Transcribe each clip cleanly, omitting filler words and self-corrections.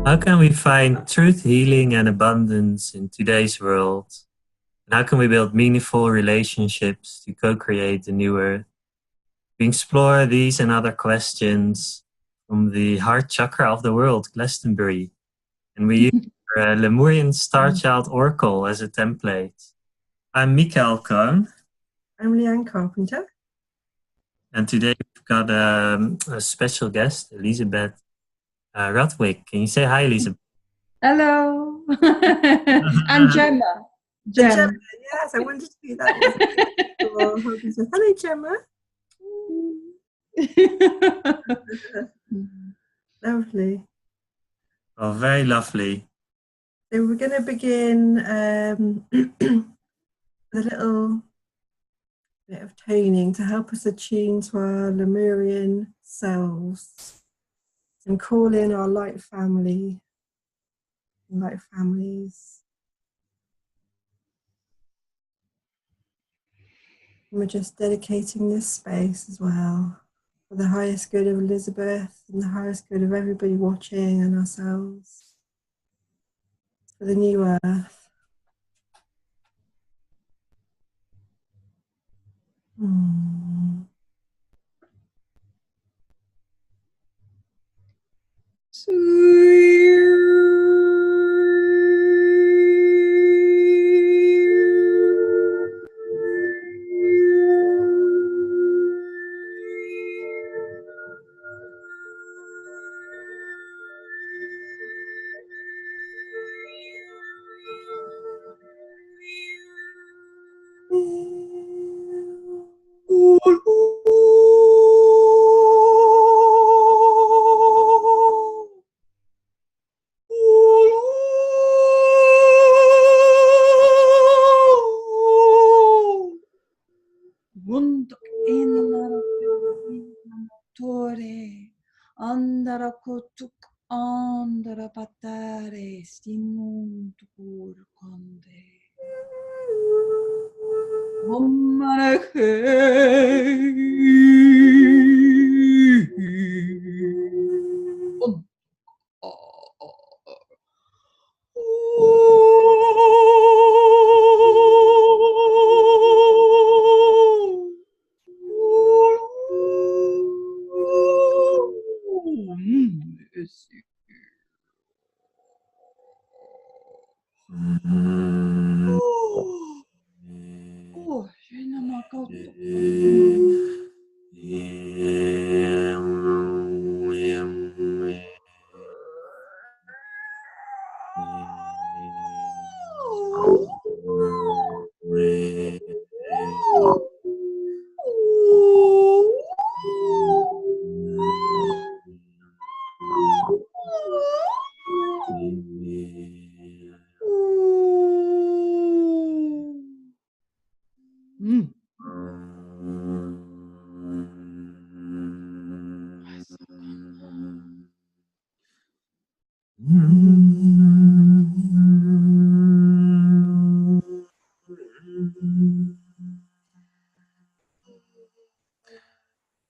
How can we find truth, healing, and abundance in today's world? And how can we build meaningful relationships to co-create the new earth? We explore these and other questions from the heart chakra of the world, Glastonbury. And we use our Lemurian Starchild Oracle as a template. I'm Mikael Kroon. I'm Leanne Carpenter. And today we've got a special guest, Elizabeth Rudwick. Can you say hi, Elizabeth? Hello. I'm Gemma. Gemma. Yes, I wanted to do that. Hello, Gemma. Lovely. Oh, very lovely. So we're going to begin with a little bit of toning to help us attune to our Lemurian selves and call in our light family, light families. And we're just dedicating this space as well for the highest good of Elizabeth and the highest good of everybody watching and ourselves, for the new earth. Andara kotuk andara patare stinun tukur konde.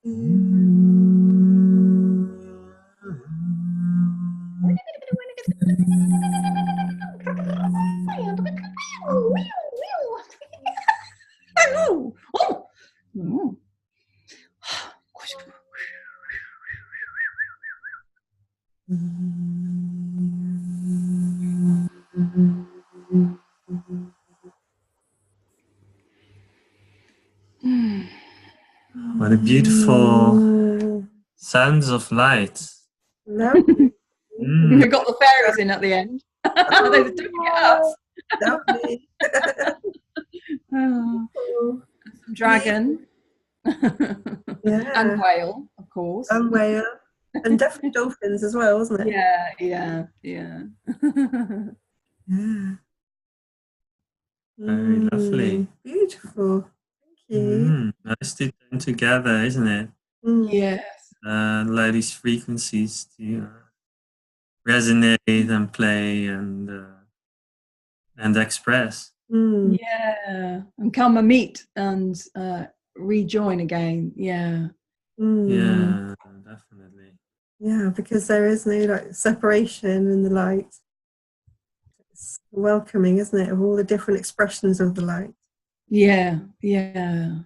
What a beautiful sounds of light. Lovely. We got the fairies in at the end. They were doing us. Lovely. Some dragon. Yeah. And whale, of course. And whale. And definitely dolphins as well, wasn't it? Yeah. Yeah. Very lovely. Beautiful. Thank you. Nice to turn together, isn't it? Yes. Allow these frequencies to resonate and play and express. Yeah. And come and meet and rejoin again. Yeah. Yeah, definitely. Yeah, because there is no like separation in the light. It's welcoming, isn't it, of all the different expressions of the light. Yeah. Okay.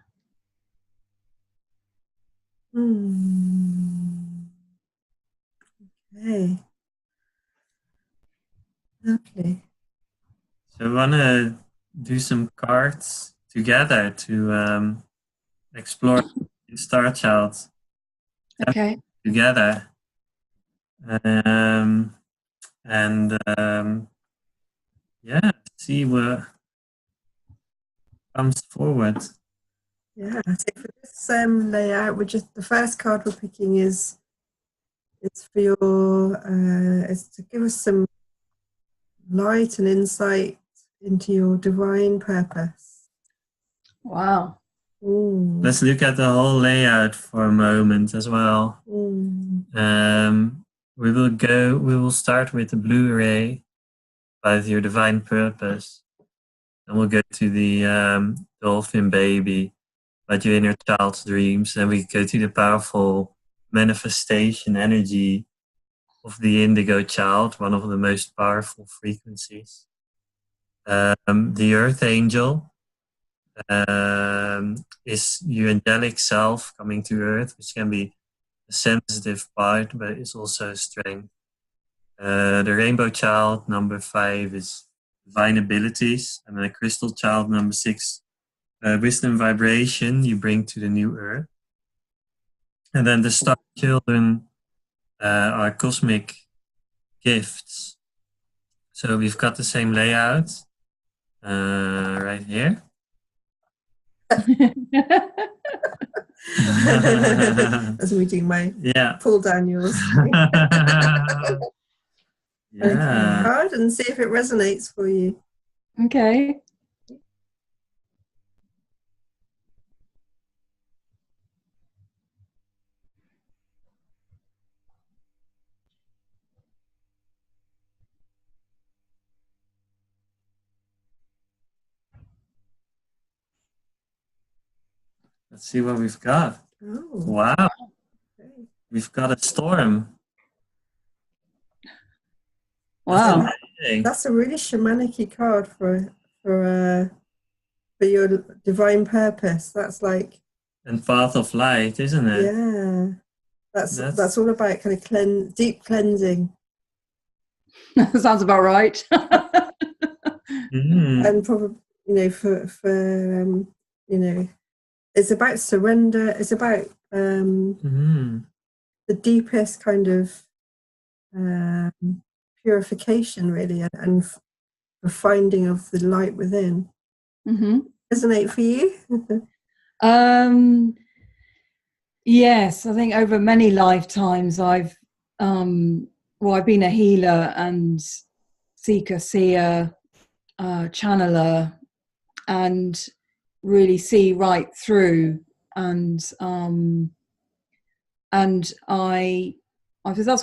Lovely. So we want to do some cards together to explore Starchild Okay. together. See what comes forward. Yeah, so for this layout, the first card we're picking is for your is to give us some light and insight into your divine purpose. Wow. Let's look at the whole layout for a moment as well. We will start with the blue ray about your divine purpose. And we'll go to the dolphin baby, about your inner child's dreams. Then we go to the powerful manifestation energy of the indigo child, one of the most powerful frequencies. The earth angel is your angelic self coming to earth, which can be a sensitive part, but it's also a strength. The rainbow child, number 5, is divine abilities, and the crystal child, number 6, wisdom vibration you bring to the new earth. And then the star children are cosmic gifts. So we've got the same layout right here. As we do my pull down yours. Okay, card and see if it resonates for you. Okay. Let's see what we've got. Oh. Wow. Okay. We've got a storm. Wow. That's a really shamanic-y card for your divine purpose. That's like and path of light, isn't it? Yeah. That's all about kind of deep cleansing. Sounds about right. And probably, for it's about surrender. It's about the deepest kind of purification, really, and the finding of the light within. Resonate for you? Yes, I think over many lifetimes I've been a healer and seeker, seer, channeler, and really see right through. And that's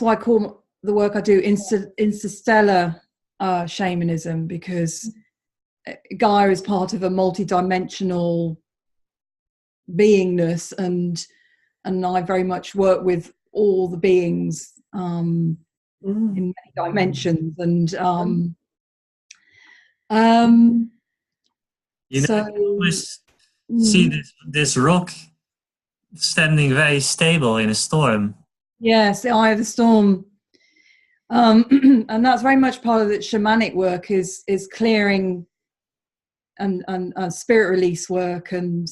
why I call the work I do interstellar shamanism, because Gaia is part of a multi-dimensional beingness, and and I very much work with all the beings in many dimensions, and You know, so I can always see this rock standing very stable in a storm. yes, the eye of the storm. And that's very much part of the shamanic work, is clearing and spirit release work. And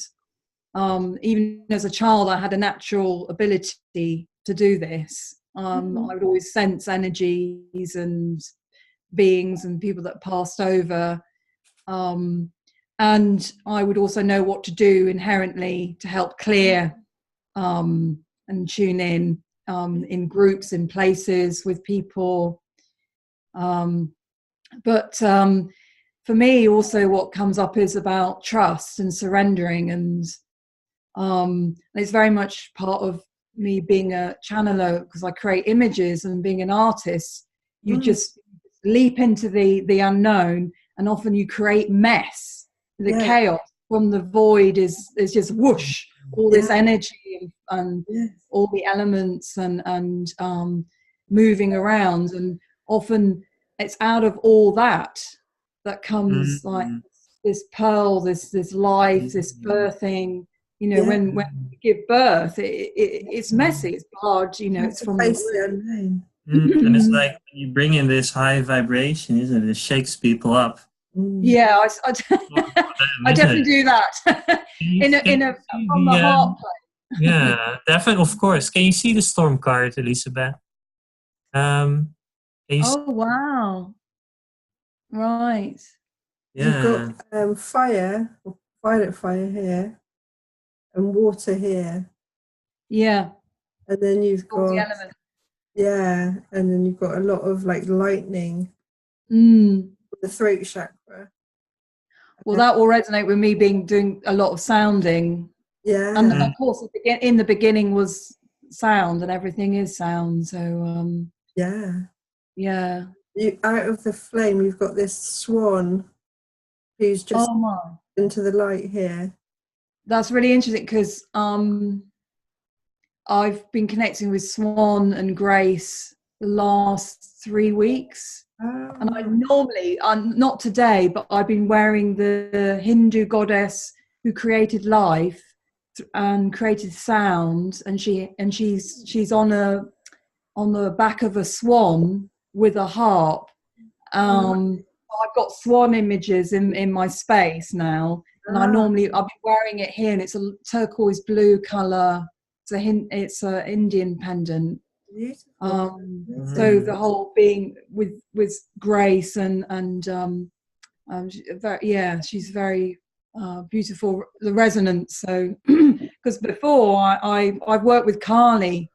even as a child, I had a natural ability to do this. I would always sense energies and beings and people that passed over. And I would also know what to do inherently to help clear and tune in groups, in places, with people. But for me, also, what comes up is about trust and surrendering, and it's very much part of me being a channeler, because I create images, and being an artist, you just leap into the unknown, and often you create mess. The chaos from the void is just whoosh, all this energy and all the elements and moving around, and often it's out of all that comes like this pearl, this life, this birthing. You know, when you give birth, it's messy, it's blood. You know, it's from the unknown. And it's like when you bring in this high vibration, isn't it? It shakes people up. Yeah, I definitely do that from the heart place. Yeah, definitely, of course. Can you see the storm card, Elizabeth? Oh wow! Right. Yeah. You've got fire, violet fire here, and water here. Yeah. And then you've got the element. Yeah, and then you've got a lot of like lightning. The throat chakra. Well, that will resonate with me doing a lot of sounding. Yeah. And of course, in the beginning was sound, and everything is sound. So yeah. You, out of the flame, you've got this swan who's just into the light here. That's really interesting, because I've been connecting with Swan and Grace the last 3 weeks. And I normally, not today, but I've been wearing the Hindu goddess who created life and created sound, and she's on the back of a swan with a harp. I've got swan images in my space now, and I've been wearing it here, and it's a turquoise blue color. It's an Indian pendant. So the whole being with Grace and she's very beautiful, the resonance. So because before I've worked with Kali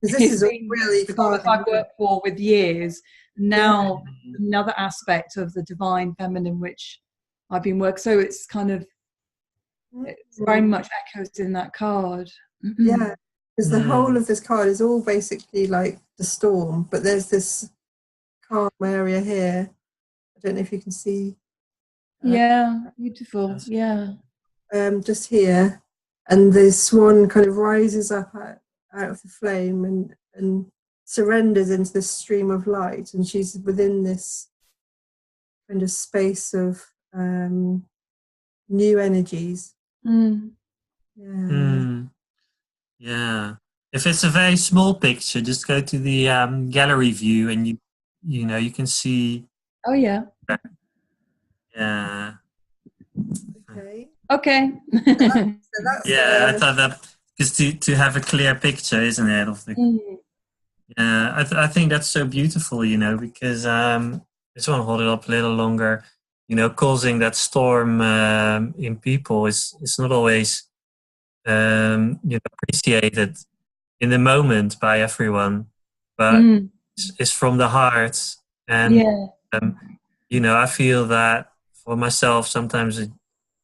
this is a really the goddess I've worked for with years now. Another aspect of the divine feminine which I've been working, so it's kind of it's very much echoes in that card. Because the whole of this card is all basically like the storm, but there's this calm area here. I don't know if you can see. Beautiful. Yeah. Just here, and the swan kind of rises up out of the flame and surrenders into this stream of light, and she's within this kind of space of new energies. Yeah. If it's a very small picture, just go to the gallery view, and you can see. Oh yeah. Yeah. Okay. So that's, I thought that because to have a clear picture, isn't it? Of the. Yeah, I think that's so beautiful, because I just want to hold it up a little longer. Causing that storm in people is not always appreciated in the moment by everyone, but it's from the heart. And I feel that for myself sometimes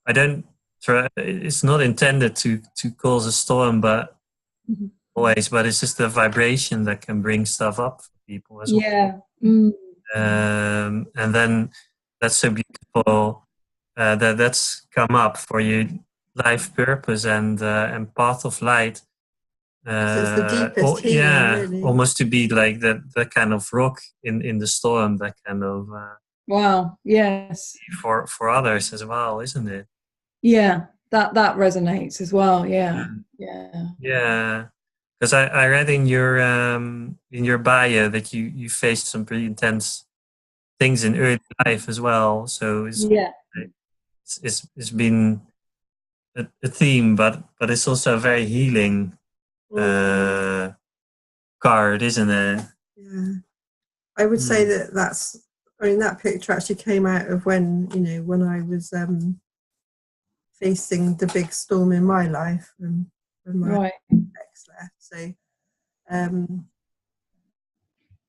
I don't try. It's not intended to cause a storm, but always. But it's just the vibration that can bring stuff up for people as well. And then that's so beautiful that's come up for you life purpose and path of light. So it's the deepest healing, really. Almost to be like that kind of rock in the storm, that kind of wow, yes, for others as well, isn't it? Yeah, that resonates as well. Yeah, yeah. Because I read in your bio that you faced some pretty intense things in early life as well. So it's been a theme, but it's also a very healing card, isn't it? Yeah, I would say that picture actually came out of when I was facing the big storm in my life when my ex left. So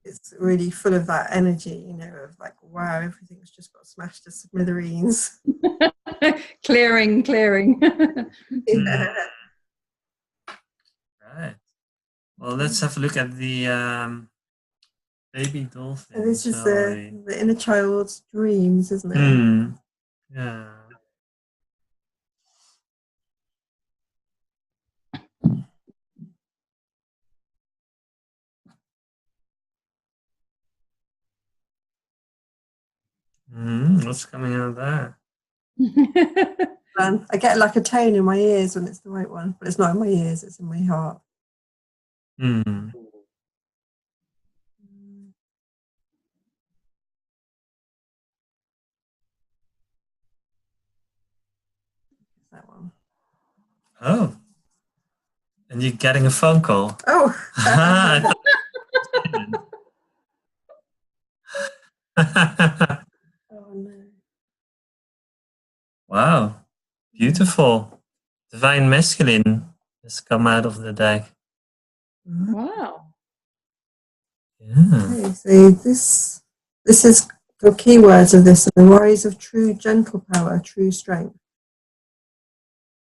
it's really full of that energy, of like, wow, everything's just got smashed to smithereens. clearing. Yeah. Right. Well, let's have a look at the baby dolphin. And this is the inner child's dreams, isn't it? Yeah. What's coming out of that? I get like a tone in my ears when it's the right one, but it's not in my ears, it's in my heart. That one. Oh. And you're getting a phone call. Oh. Oh no. Wow. Beautiful. Divine masculine has come out of the deck. Wow. Yeah. Okay, so this is the keywords of this: the rise of true gentle power, true strength.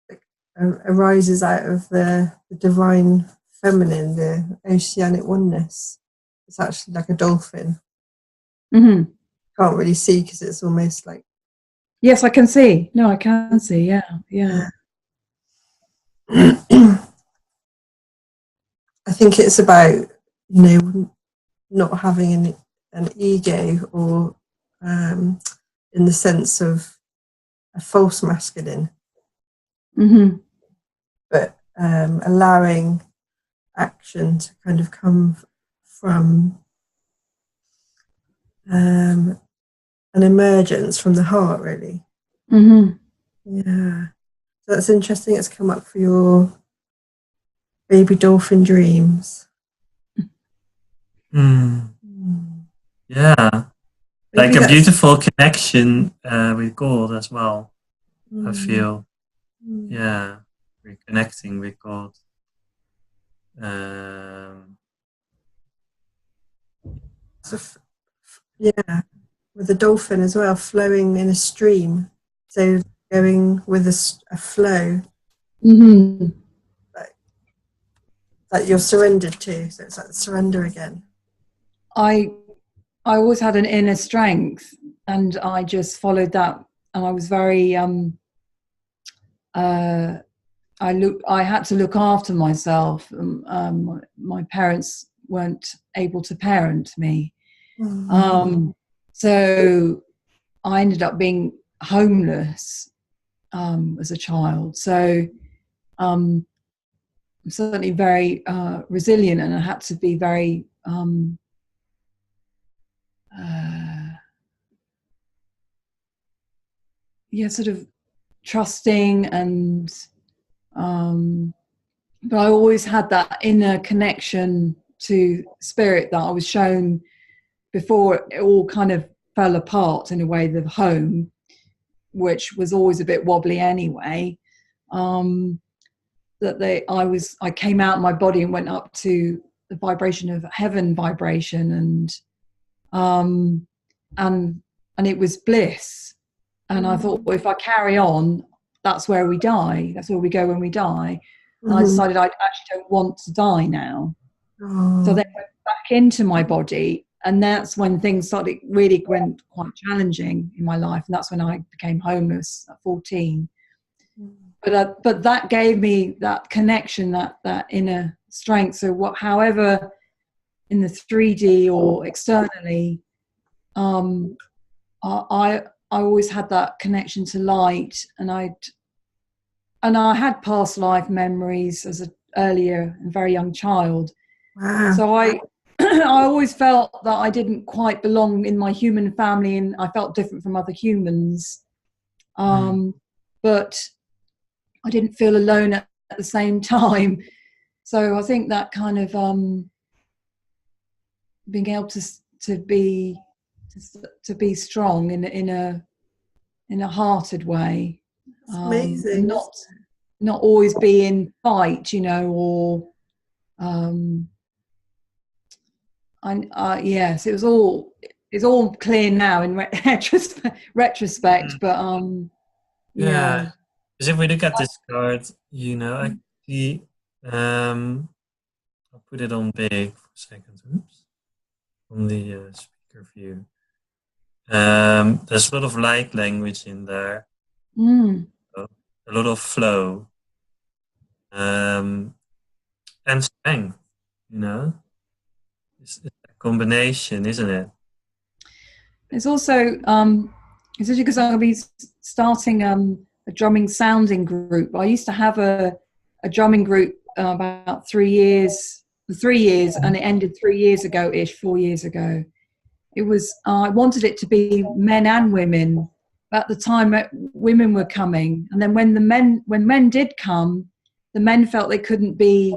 It arises out of the divine feminine, the oceanic oneness. It's actually like a dolphin. Mm-hmm. Can't really see because it's almost like. Yes, I can see. No, I can see. Yeah. I think it's about not having an ego, or in the sense of a false masculine, but allowing action to kind of come from an emergence from the heart, really. Yeah, so that's interesting. It's come up for your baby dolphin dreams. Yeah, like a beautiful connection with God as well. I feel, yeah, we're connecting with God. Yeah, with the dolphin as well, flowing in a stream. So going with a flow that you're surrendered to. So it's like the surrender again. I always had an inner strength, and I just followed that. And I was very I had to look after myself. My parents weren't able to parent me. So I ended up being homeless as a child. So I'm certainly very resilient, and I had to be very sort of trusting, and but I always had that inner connection to spirit that I was shown before it all kind of fell apart in a way, the home, which was always a bit wobbly anyway. That I came out of my body and went up to the vibration of heaven vibration, and it was bliss. And I thought, well, if I carry on, that's where we die. That's where we go when we die. And I decided I actually don't want to die now. So then I went back into my body, and that's when things really went quite challenging in my life. And that's when I became homeless at 14. but that gave me that connection, that inner strength. So however, in the 3D or externally, I always had that connection to light, and I had past life memories as an earlier and very young child. Wow. So I always felt that I didn't quite belong in my human family, and I felt different from other humans. But I didn't feel alone at the same time. So I think that kind of being able to be strong in a hearted way, Amazing. Not always be in fight, or yes, it's all clear now in retrospect, but Yeah. Because if we look at this card, I see, I'll put it on big for a second. Oops. On the speaker view. There's a lot of light language in there. So, a lot of flow. And strength, It's a combination, isn't it? It's also especially because I'm going to be starting a drumming sounding group. I used to have a drumming group about 3 years, and it ended 3 years ago-ish, 4 years ago. It was I wanted it to be men and women. At the time, women were coming, and then when men did come, the men felt they couldn't be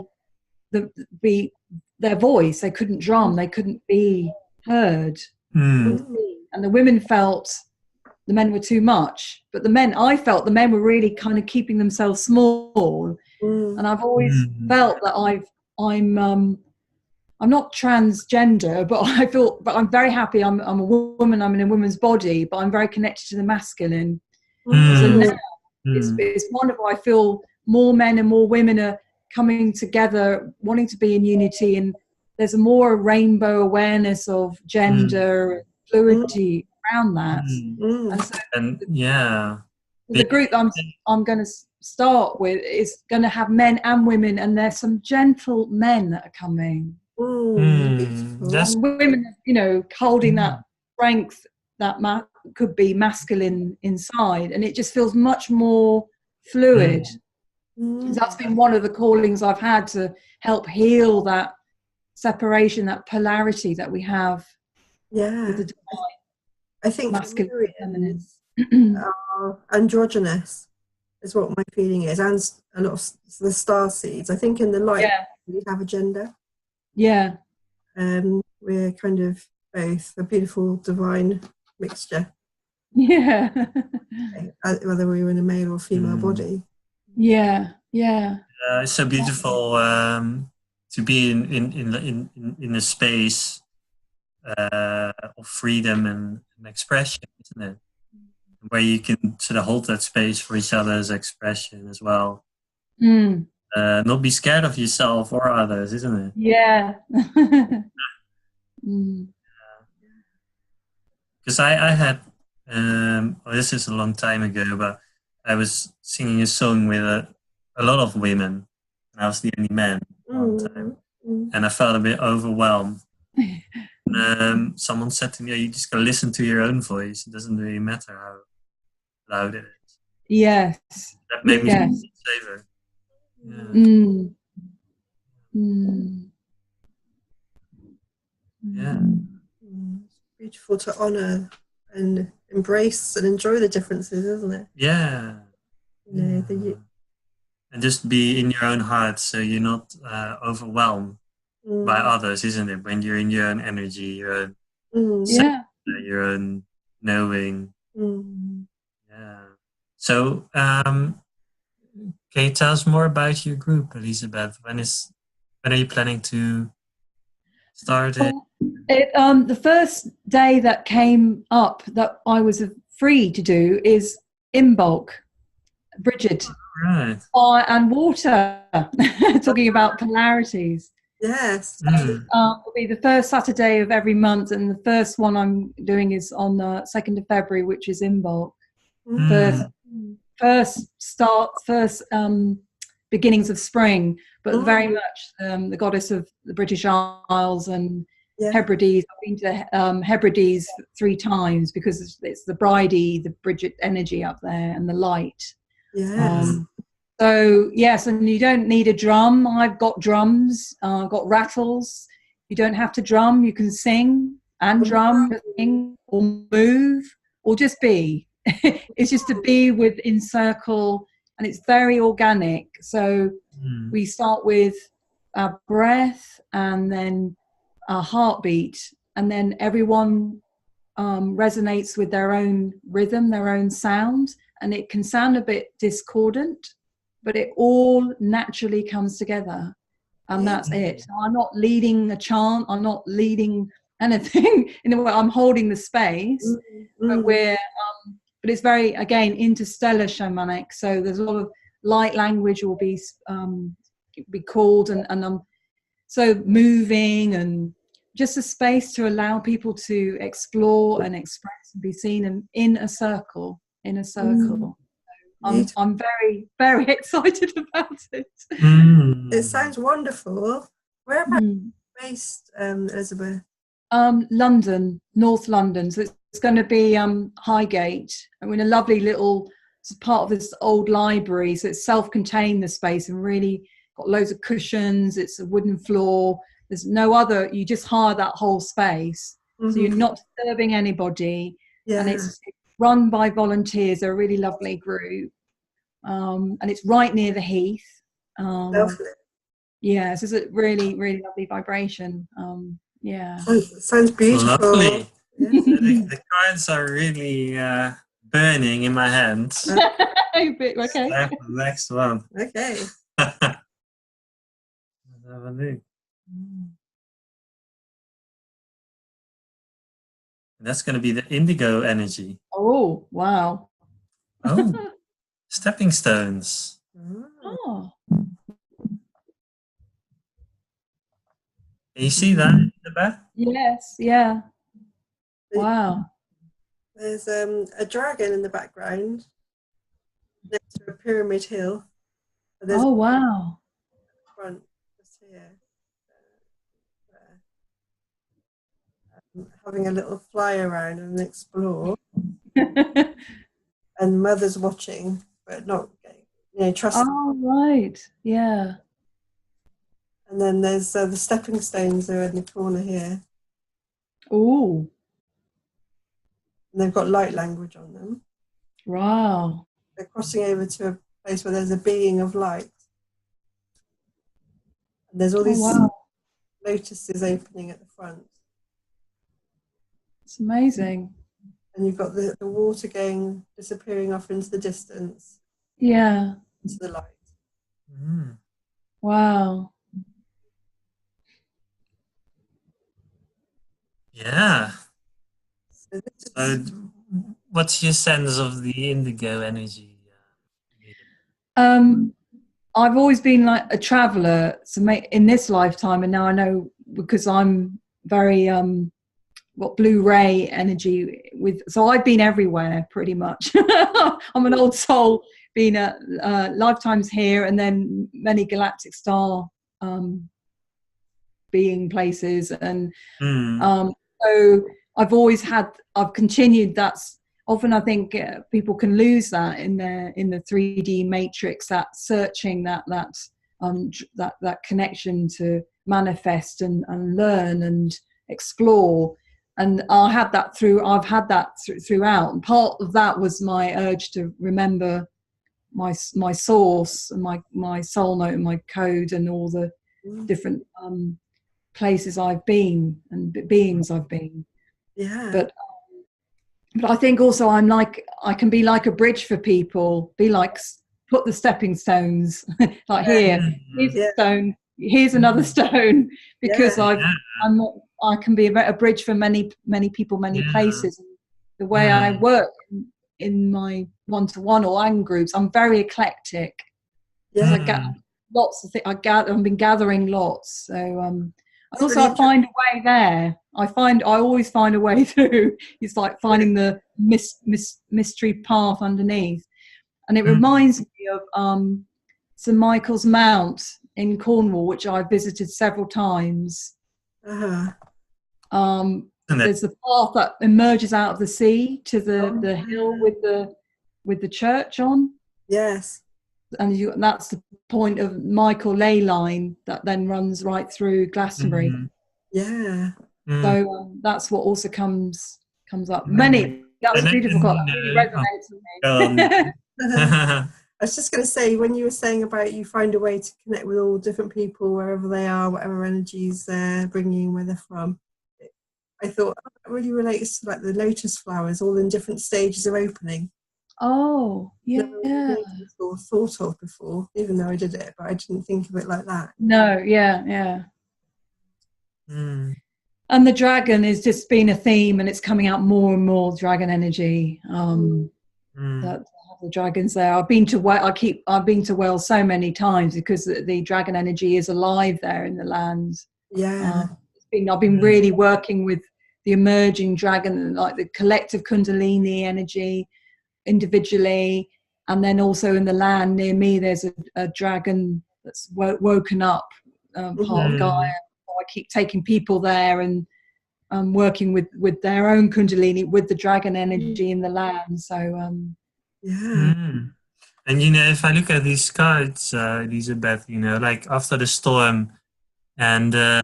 their voice. They couldn't drum. They couldn't be heard. And the women felt the men were too much, but I felt the men were really kind of keeping themselves small. And I've always felt that I'm not transgender, but I'm very happy. I'm a woman. I'm in a woman's body, but I'm very connected to the masculine. So now it's wonderful. I feel more men and more women are coming together, wanting to be in unity, and there's a more rainbow awareness of gender fluidity around that. The group I'm going to start with is going to have men and women, and there's some gentle men that are coming. And women, holding that strength that could be masculine inside, and it just feels much more fluid. That's been one of the callings I've had, to help heal that separation, that polarity that we have. With the divine, I think masculine, androgynous is what my feeling is, and a lot of the star seeds. I think in the light we have a gender. Yeah. We're kind of both a beautiful divine mixture. Yeah. Whether we were in a male or female body. Yeah. It's so beautiful to be in a space of freedom and expression, isn't it? Where you can sort of hold that space for each other's expression as well. Not be scared of yourself or others, isn't it? Yeah. Because I had, this is a long time ago, but I was singing a song with a lot of women, and I was the only man one time, and I felt a bit overwhelmed. Someone said to me, you just gotta listen to your own voice. It doesn't really matter how loud it is. Yes. That made me feel safer. It's beautiful to honor and embrace and enjoy the differences, isn't it? Yeah. And just be in your own heart, so you're not overwhelmed by others, isn't it? When you're in your own energy, your own your own knowing. Yeah. So, can you tell us more about your group, Elizabeth? When are you planning to start it? The first day that came up that I was free to do is in bulk, Bridget. Right. And water, talking about polarities. Yes. It'll be the first Saturday of every month, and the first one I'm doing is on the 2nd of February, which is in bulk. first beginnings of spring, but very much the goddess of the British Isles and Hebrides. I've been to Hebrides 3 times because it's the bridey, the Bridget energy up there, and the light. So yes, and you don't need a drum. I've got drums, I've got rattles. You don't have to drum. You can sing and drum, sing, or move, or just be. It's just to be in circle, and it's very organic. So we start with our breath and then our heartbeat, and then everyone resonates with their own rhythm, their own sound, and it can sound a bit discordant, but it all naturally comes together, and that's it. So I'm not leading a chant, I'm not leading anything in a way. I'm holding the space, but it's very, again, interstellar shamanic. So there's a lot of light language will be called, and I'm so moving, and just a space to allow people to explore and express and be seen in a circle. I'm very, very excited about it. It sounds wonderful. Where about based, Elizabeth? London, North London. So it's going to be Highgate. I'm in a lovely little, it's part of this old library. So it's self-contained, the space, and really got loads of cushions. It's a wooden floor. There's no other, you just hire that whole space. So you're not disturbing anybody. And it's run by volunteers. They're a really lovely group. And it's right near the Heath. Lovely. Yeah, so it's a really, really lovely vibration. Sounds beautiful. Lovely. The cards are really burning in my hands. Okay. The next one. Okay. Let's have a look. That's going to be the indigo energy. Oh, wow. Oh, stepping stones. Oh. Can you see that in the back? Yes, yeah. Wow. There's a dragon in the background next to a pyramid hill. Oh, wow. Front, just here. Having a little fly around and explore. And mother's watching, but not trusting. Oh, right. Yeah. And then there's the stepping stones are in the corner here. Oh. And they've got light language on them. Wow. They're crossing over to a place where there's a being of light. And there's all these lotuses opening at the front. It's amazing. And you've got the water disappearing off into the distance. Yeah. Into the light. Wow. Yeah. So what's your sense of the indigo energy? I've always been like a traveller, so in this lifetime, and now I know because I'm very got blue ray energy so I've been everywhere pretty much. I'm an old soul, been at lifetimes here, and then many galactic star being places, and so I've continued. That's often, I think, people can lose that in the 3D matrix, that searching, that connection to manifest and learn and explore. And I've had that throughout. And part of that was my urge to remember my source and my soul note and my code and all the different places I've been and beings I've been. Yeah. But I think also I can be like a bridge for people. Be like, put the stepping stones like here's a stone. Here's another stone, because I can be a bridge for many people, many places. The way I work in my one-to-one or ANG groups, I'm very eclectic. Yeah, I get lots of things. I've been gathering loss. So and also I find a way there. I always find a way through. It's like finding the mystery path underneath. And it reminds me of St Michael's Mount in Cornwall, which I visited several times. There's the path that emerges out of the sea to the hill with the church on. Yes. And that's the point of Michael ley line that then runs right through Glastonbury. Yeah. So that's what also comes up. That was a beautiful quote. That really resonates with me. I was just going to say, when you were saying about you find a way to connect with all different people wherever they are, whatever energies they're bringing, where they're from, I thought that really relates to like the lotus flowers, all in different stages of opening. Oh, yeah. Or thought of before, even though I did it, but I didn't think of it like that. No, yeah. And the dragon is just been a theme, and it's coming out more and more dragon energy. That the dragons there. I've been to Wales so many times because the dragon energy is alive there in the land. Yeah. I've been really working with the emerging dragon, like the collective Kundalini energy individually, and then also in the land near me there's a dragon that's woken up, part of Gaia. I keep taking people there and working with their own Kundalini, with the dragon energy in the land. So and if I look at these cards, Elizabeth, like after the storm, and the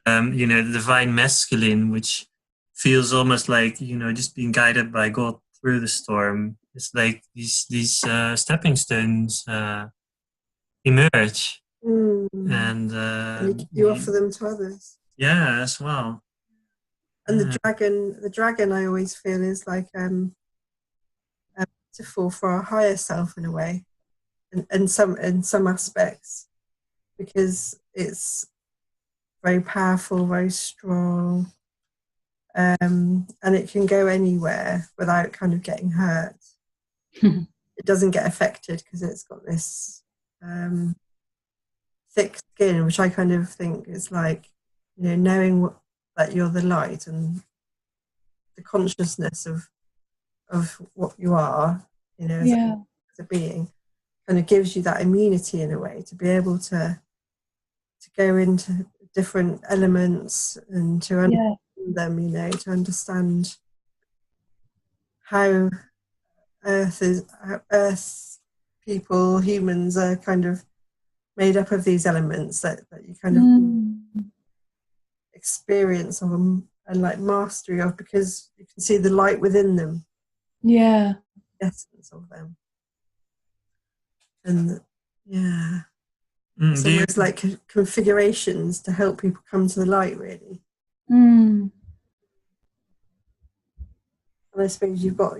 divine masculine, which feels almost like just being guided by God through the storm. It's like these stepping stones emerge, and you offer them to others. Yeah, as well. And the dragon, I always feel is like a metaphor for our higher self in a way, in some aspects, because it's very powerful, very strong, and it can go anywhere without kind of getting hurt. It doesn't get affected because it's got this thick skin, which I kind of think is like, knowing that you're the light and the consciousness of what you are, as a being, kind of gives you that immunity in a way to be able to go into different elements and to understand them, to understand how Earth people, humans are kind of made up of these elements that you kind of experience of them and like mastery of, because you can see the light within them. Yeah. The essence of them. And so it's like configurations to help people come to the light, really. And I suppose you've got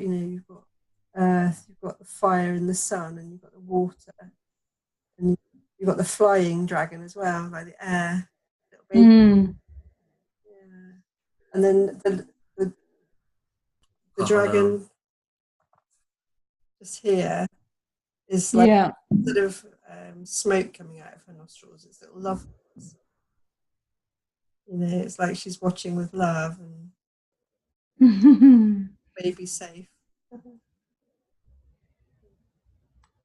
earth, you've got the fire and the sun, and you've got the water, and you've got the flying dragon as well, like the air. And then the dragon just here is like sort of smoke coming out of her nostrils. It's little love. It's like she's watching with love and baby safe.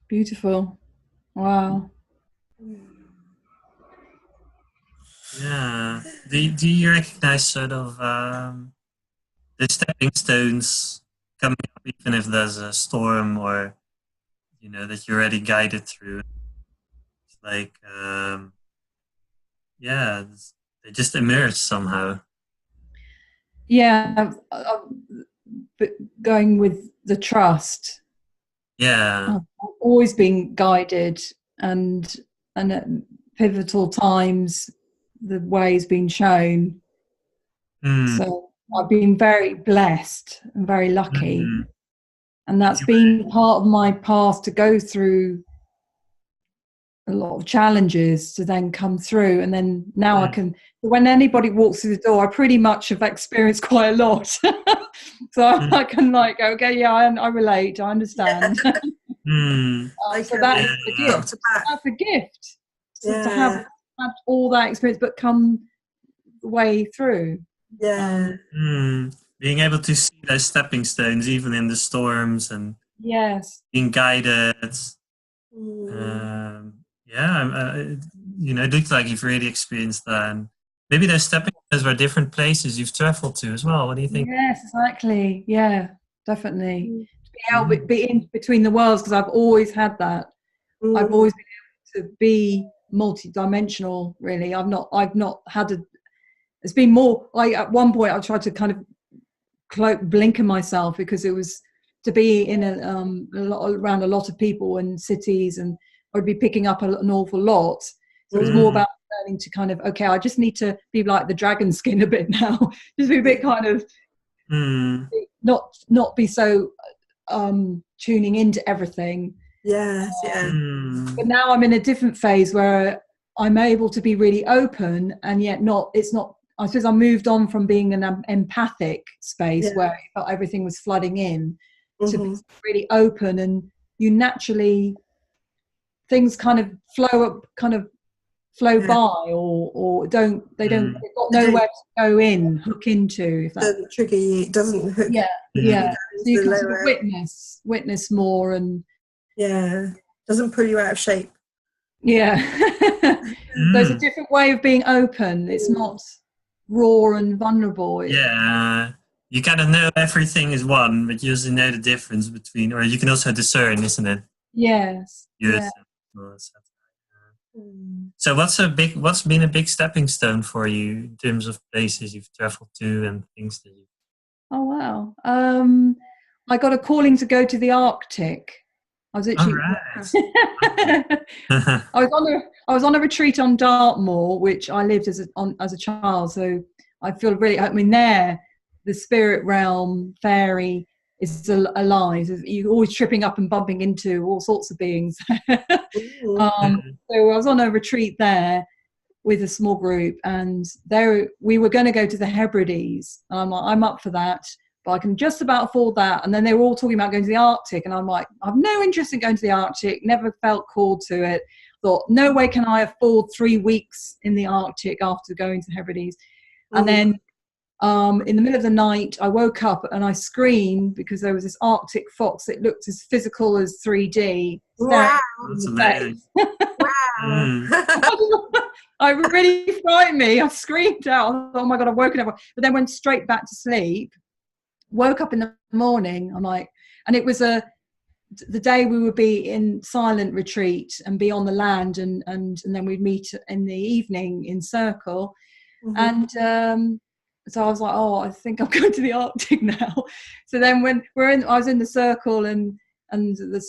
Beautiful. Wow. Yeah. Do you recognize sort of the stepping stones coming up, even if there's a storm or that you're already guided through? It's like they just emerge somehow. Yeah, but going with the trust. Yeah. I've always been guided, and at pivotal times the way's been shown. So I've been very blessed and very lucky. And that's been part of my path, to go through a lot of challenges to then come through. And then now I can, when anybody walks through the door, I pretty much have experienced quite a lot. So I can like, okay, I relate, I understand. So that is the gift. That's a gift. To have all that experience, but come the way through. Being able to see those stepping stones even in the storms, and being guided It looks like you've really experienced that. And maybe there's stepping stones where different places you've traveled to as well. What do you think? Yes, exactly. Yeah, definitely. Mm. To be able to be in between the worlds, because I've always had that. I've always been able to be multi-dimensional. Really, I've not had a. It's been more like at one point I tried to kind of blinker myself because it was to be in around a lot of people and cities, and I'd be picking up an awful lot. So it's more about learning to kind of, okay, I just need to be like the dragon skin a bit now, just be a bit kind of not be so tuning into everything. Yes, yeah. But now I'm in a different phase where I'm able to be really open, and yet it's not. I suppose I moved on from being an empathic space where I felt everything was flooding in to be really open, and you naturally things kind of flow by, or they've got nowhere to go in, hook into. If that doesn't trigger you, it doesn't hook. So you can sort of witness more, and doesn't pull you out of shape. There's a different way of being open. It's not raw and vulnerable. You kind of know everything is one, but you also know the difference between, or you can also discern, isn't it? Yes. So what's been a big stepping stone for you in terms of places you've traveled to and things that you... Oh wow. I got a calling to go to the Arctic. I was actually I was on a retreat on Dartmoor, which I lived as a child, so I feel really, I mean, there the spirit realm, fairy is alive. You're always tripping up and bumping into all sorts of beings. So I was on a retreat there with a small group, and there we were going to go to the Hebrides. I'm like, I'm up for that, but I can just about afford that. And then they were all talking about going to the Arctic, and I'm like, I've no interest in going to the Arctic, never felt called to it. Thought, no way can I afford 3 weeks in the Arctic after going to the Hebrides. And then in the middle of the night, I woke up and I screamed because there was this Arctic fox that looked as physical as 3D. Wow. That's amazing. I really frightened me. I screamed out. I thought, oh my God, I've woken up. But then went straight back to sleep. Woke up in the morning. I'm like, and it was the day we would be in silent retreat and be on the land, and then we'd meet in the evening in circle. And so I was like, oh, I think I'm going to the Arctic now. So then when I was in the circle, and the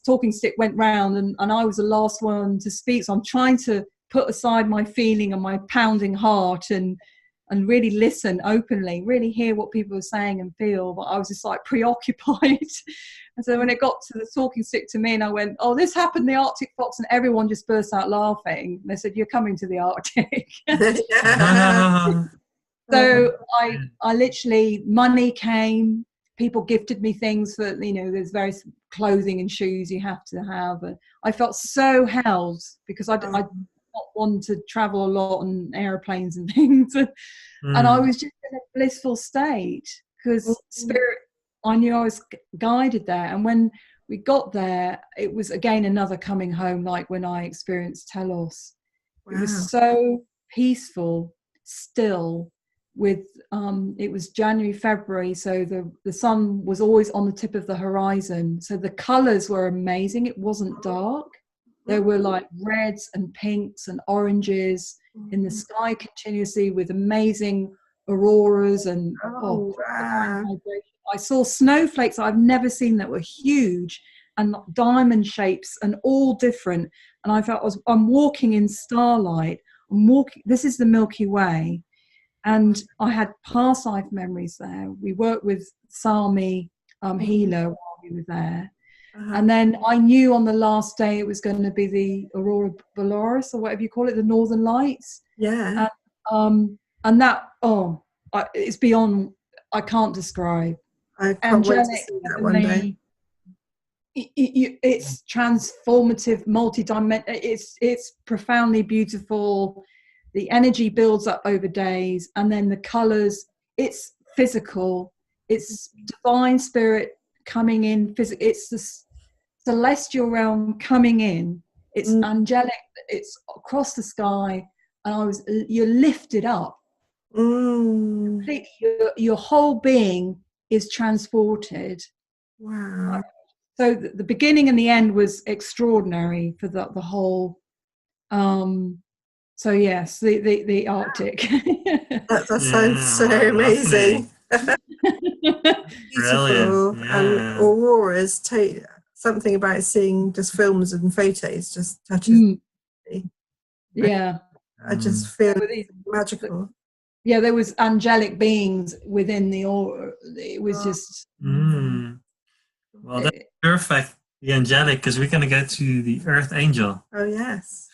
talking stick went round, and I was the last one to speak. So I'm trying to put aside my feeling and my pounding heart and really listen openly, really hear what people are saying and feel. But I was just like preoccupied. And so when it got to the talking stick to me, and I went, oh, this happened, the Arctic fox, and everyone just burst out laughing. They said, you're coming to the Arctic. So I literally, money came, people gifted me things for, there's various clothing and shoes you have to have. And I felt so held because I not want to travel a lot on airplanes and things. And I was just in a blissful state because spirit, I knew I was guided there. And when we got there, it was again another coming home, like when I experienced Telos. It was so peaceful, still. With it was January, February, so the sun was always on the tip of the horizon. So the colours were amazing. It wasn't dark. There were like reds and pinks and oranges in the sky continuously, with amazing auroras and I saw snowflakes I've never seen that were huge, and diamond shapes and all different. And I felt I'm walking in starlight. This is the Milky Way. And I had past life memories there. We worked with Sami healer while we were there. And then I knew on the last day it was going to be the Aurora Borealis, or whatever you call it, the Northern Lights. Yeah. And that, it's beyond, I can't describe. I can't wait to see that one day. It's transformative, multi-dimensional. It's profoundly beautiful. The energy builds up over days, and then the colours, it's physical, it's divine spirit coming in physical. It's celestial realm coming in. It's Mm. angelic. It's across the sky, and you're lifted up. Completely, your whole being is transported. Wow. So the beginning and the end was extraordinary for the whole. So yes, the Arctic. That sounds so amazing. Beautiful. Brilliant. And Yeah. auroras, something about seeing just films and photos just touches me. Yeah. I just feel magical. Yeah, there was angelic beings within the aura. It was just. Well, that's perfect. The angelic, because we're going to go to the Earth Angel. Oh yes.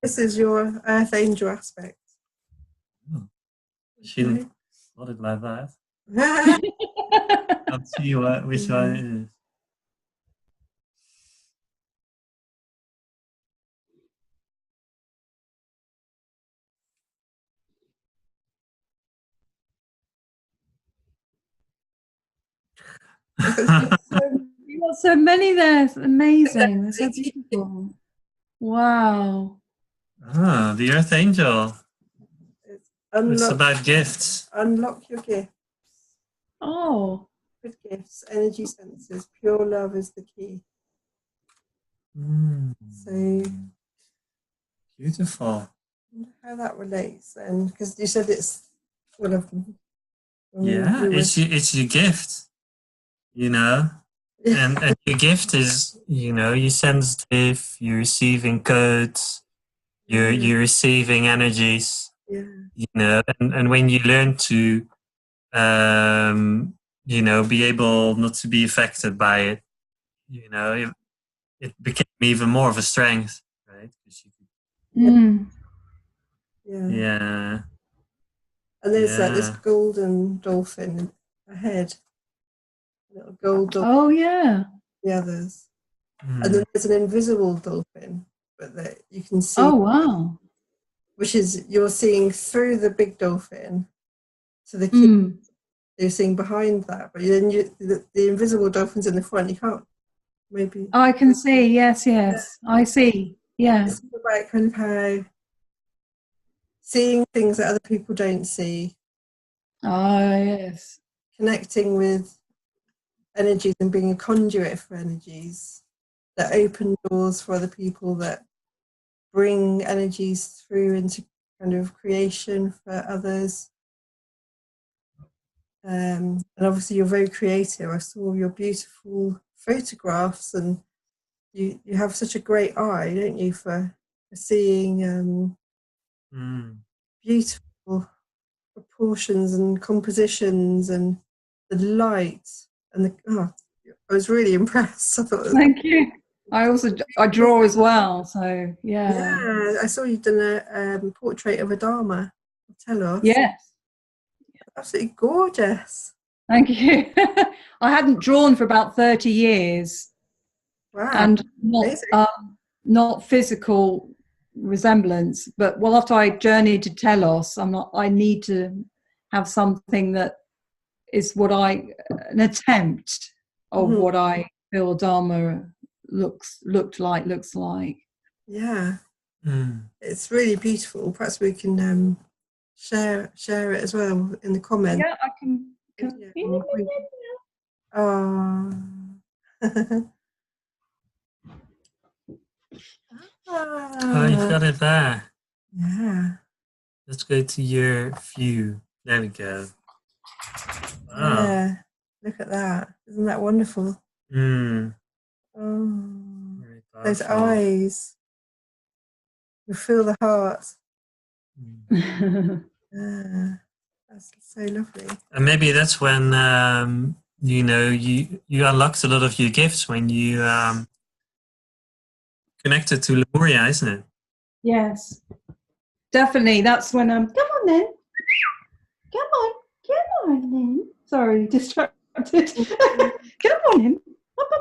This is your Earth Angel aspect. Oh. She didn't put it like that. I'll see which one it is. You got so many there. It's amazing. They're so beautiful. Wow. Ah, the Earth Angel. It's about gifts. Unlock your gifts. Oh. Good gifts, energy senses. Pure love is the key. So beautiful. I wonder how that relates then, because you said it's full of. Yeah, it's your gift, you know, and your gift is, you know, you're sensitive, you're receiving codes, you're receiving energies, you know, and when you learn to, you know, be able not to be affected by it, you know, it became even more of a strength, right? Yeah. And there's like this golden dolphin ahead. Little gold dolphin. Oh yeah. The others. And then there's an invisible dolphin, but that you can see. Oh wow. Which is you're seeing through the big dolphin. So the key you're seeing behind that, but then the invisible dolphin's in the front. You can't maybe. Oh, I can see. Yes. I see. Yeah. It's about kind of how seeing things that other people don't see. Oh yes. Connecting with energies and being a conduit for energies that open doors for other people, that bring energies through into kind of creation for others. And obviously you're very creative. I saw your beautiful photographs, and you have such a great eye, don't you, for seeing beautiful proportions and compositions and the light and I was really impressed. I thought, thank you. I draw as well, so yeah. I saw you'd done a portrait of a Dharma. Telos. Yes. Absolutely gorgeous. Thank you. I hadn't drawn for about 30 years. Wow. And not physical resemblance, but after I journeyed to Telos, I need to have something that is an attempt of what I feel Dharma looks like. Yeah. It's really beautiful. Perhaps we can share it as well in the comments. Yeah, I can. Oh. Oh, you've got it there. Yeah. Let's go to your view. There we go. Wow. Yeah. Look at that. Isn't that wonderful? Oh. Those eyes. You feel the heart. That's so lovely. And maybe that's when you know you unlocked a lot of your gifts when you connected to Lemuria, isn't it? Yes, definitely. That's when come on then, come on then. Sorry, distracted. Come on then,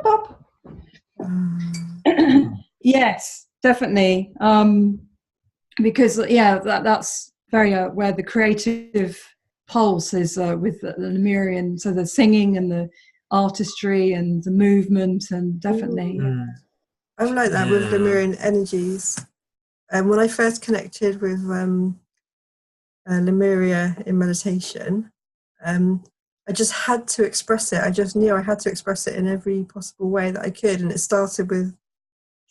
up. Yes, definitely. Because that's very where the creative pulse is with the Lemurian. So the singing and the artistry and the movement, and definitely. I'm like that with Lemurian energies. When I first connected with Lemuria in meditation, I just had to express it. I just knew I had to express it in every possible way that I could. And it started with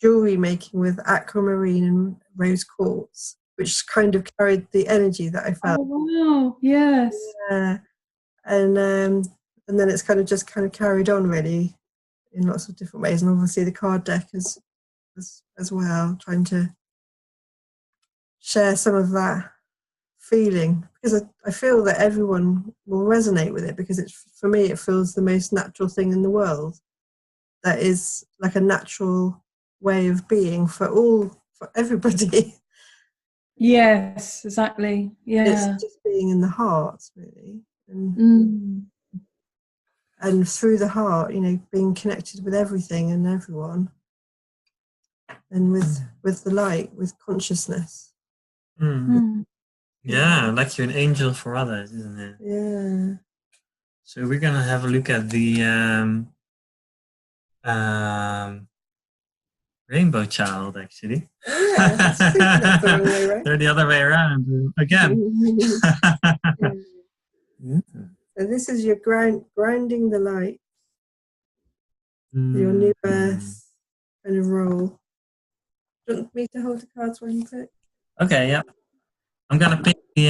jewelry making with aquamarine and rose quartz, which kind of carried the energy that I felt. Oh, wow. Yes. Yeah. And then it's kind of carried on really in lots of different ways. And obviously the card deck as well, trying to share some of that feeling, because I feel that everyone will resonate with it, because for me it feels the most natural thing in the world, that is like a natural way of being for everybody. Yes, exactly. Yeah. It's just being in the heart really, and through the heart, being connected with everything and everyone, and with the light, with consciousness. Yeah, like you're an angel for others, isn't it? Yeah. So we're gonna have a look at the Rainbow Child, actually. Oh, yeah, that's the wrong way, right? They're the other way around again. So this is your grounding the light, your new earth kind of role. Do you want me to hold the cards while you pick? Okay, yeah. I'm gonna pick the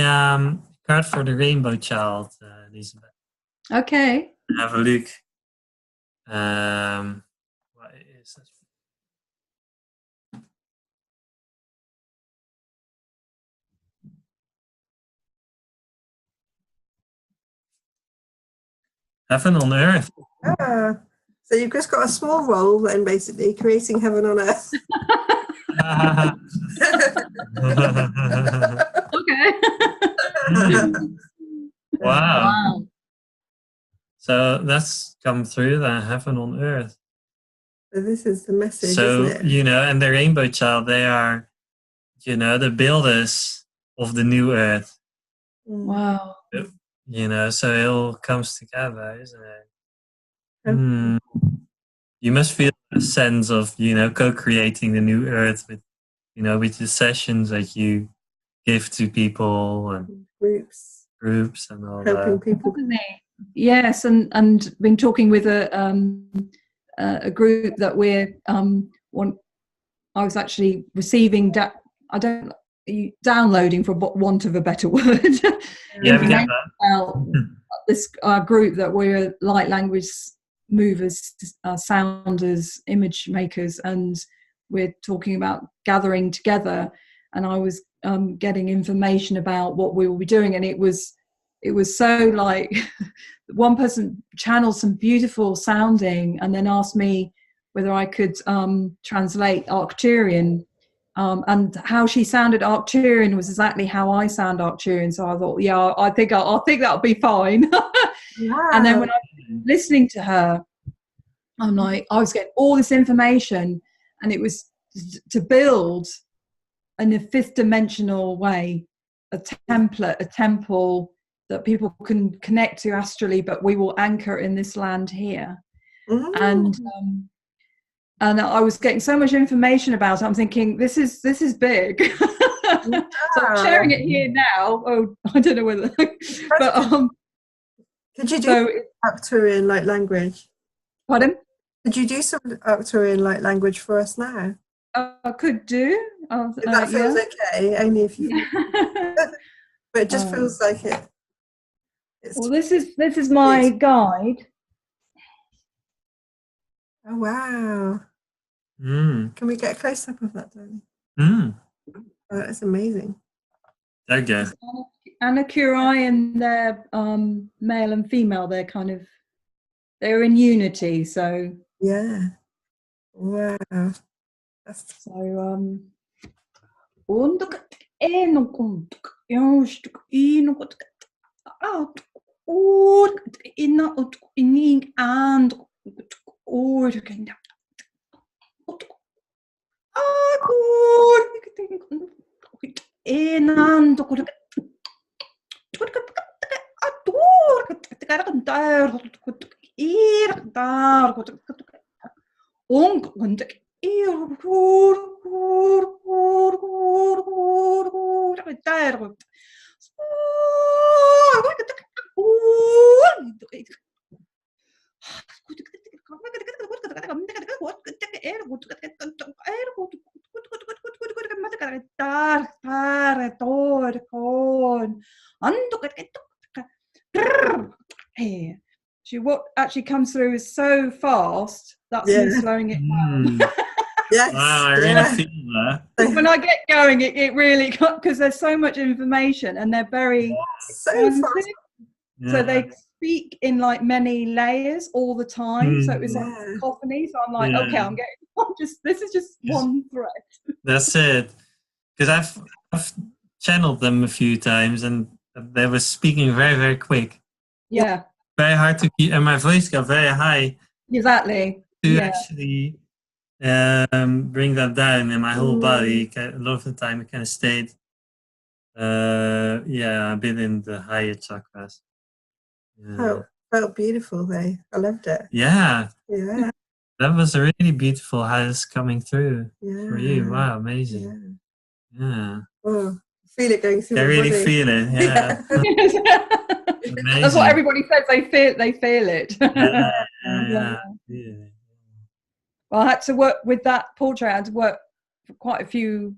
card for the Rainbow Child, Elizabeth. Okay. Have a look. What is that? Heaven on earth. So you've just got a small role then, basically, creating heaven on earth. Okay. Wow. So that's come through, the heaven on earth. So this is the message, isn't it? And the Rainbow Child, they are, the builders of the new earth. Wow. So it all comes together, isn't it? You must feel a sense of, co-creating the new earth with, with the sessions that you give to people and groups and all helping that. people. Yes, and been talking with a group that we're I was actually receiving downloading, for want of a better word. Yeah, we get that. About this group that we're light language movers, sounders, image makers, and we're talking about gathering together. And I was getting information about what we will be doing, and it was so like one person channeled some beautiful sounding and then asked me whether I could translate Arcturian, and how she sounded Arcturian was exactly how I sound Arcturian. So I thought, yeah, I think that'll be fine. Wow. And then when I was listening to her, I'm like, I was getting all this information, and it was to build in a fifth dimensional way a template, a temple that people can connect to astrally, but we will anchor in this land here. And I was getting so much information about it. I'm thinking, this is big. So I'm sharing it here now. Oh, I don't know whether, but could you do Arcturian light language? Pardon? Could you do some Arcturian light language for us now? I could do. If that feels okay, only if you. But it just feels like it. Well, this is my guide. Oh wow! Can we get a close up of that, darling? Oh, that's amazing. Okay. Anna Curie and their male and female, they're in unity. So yeah. Wow. So What actually comes through is so fast. That's me slowing it down. Yes. Wow, I really feel that. When I get going, it really, because there's so much information and they're very so fast. So they speak in like many layers all the time. So it was like cacophony. So I'm like, okay, this is just one thread. That's it. Because I've channeled them a few times and they were speaking very, very quick. Yeah. Very hard to keep, and my voice got very high. Exactly. To actually bring that down in my whole body. A lot of the time it kind of stayed a bit in the higher chakras. Felt beautiful though. I loved it. Yeah. Yeah. That was really beautiful how it's coming through for you. Wow, amazing. Yeah. Oh, feel it going through I my really body. feel it. Yeah. That's what everybody says. They feel it. Well, I had to work with that portrait. I had to work for quite a few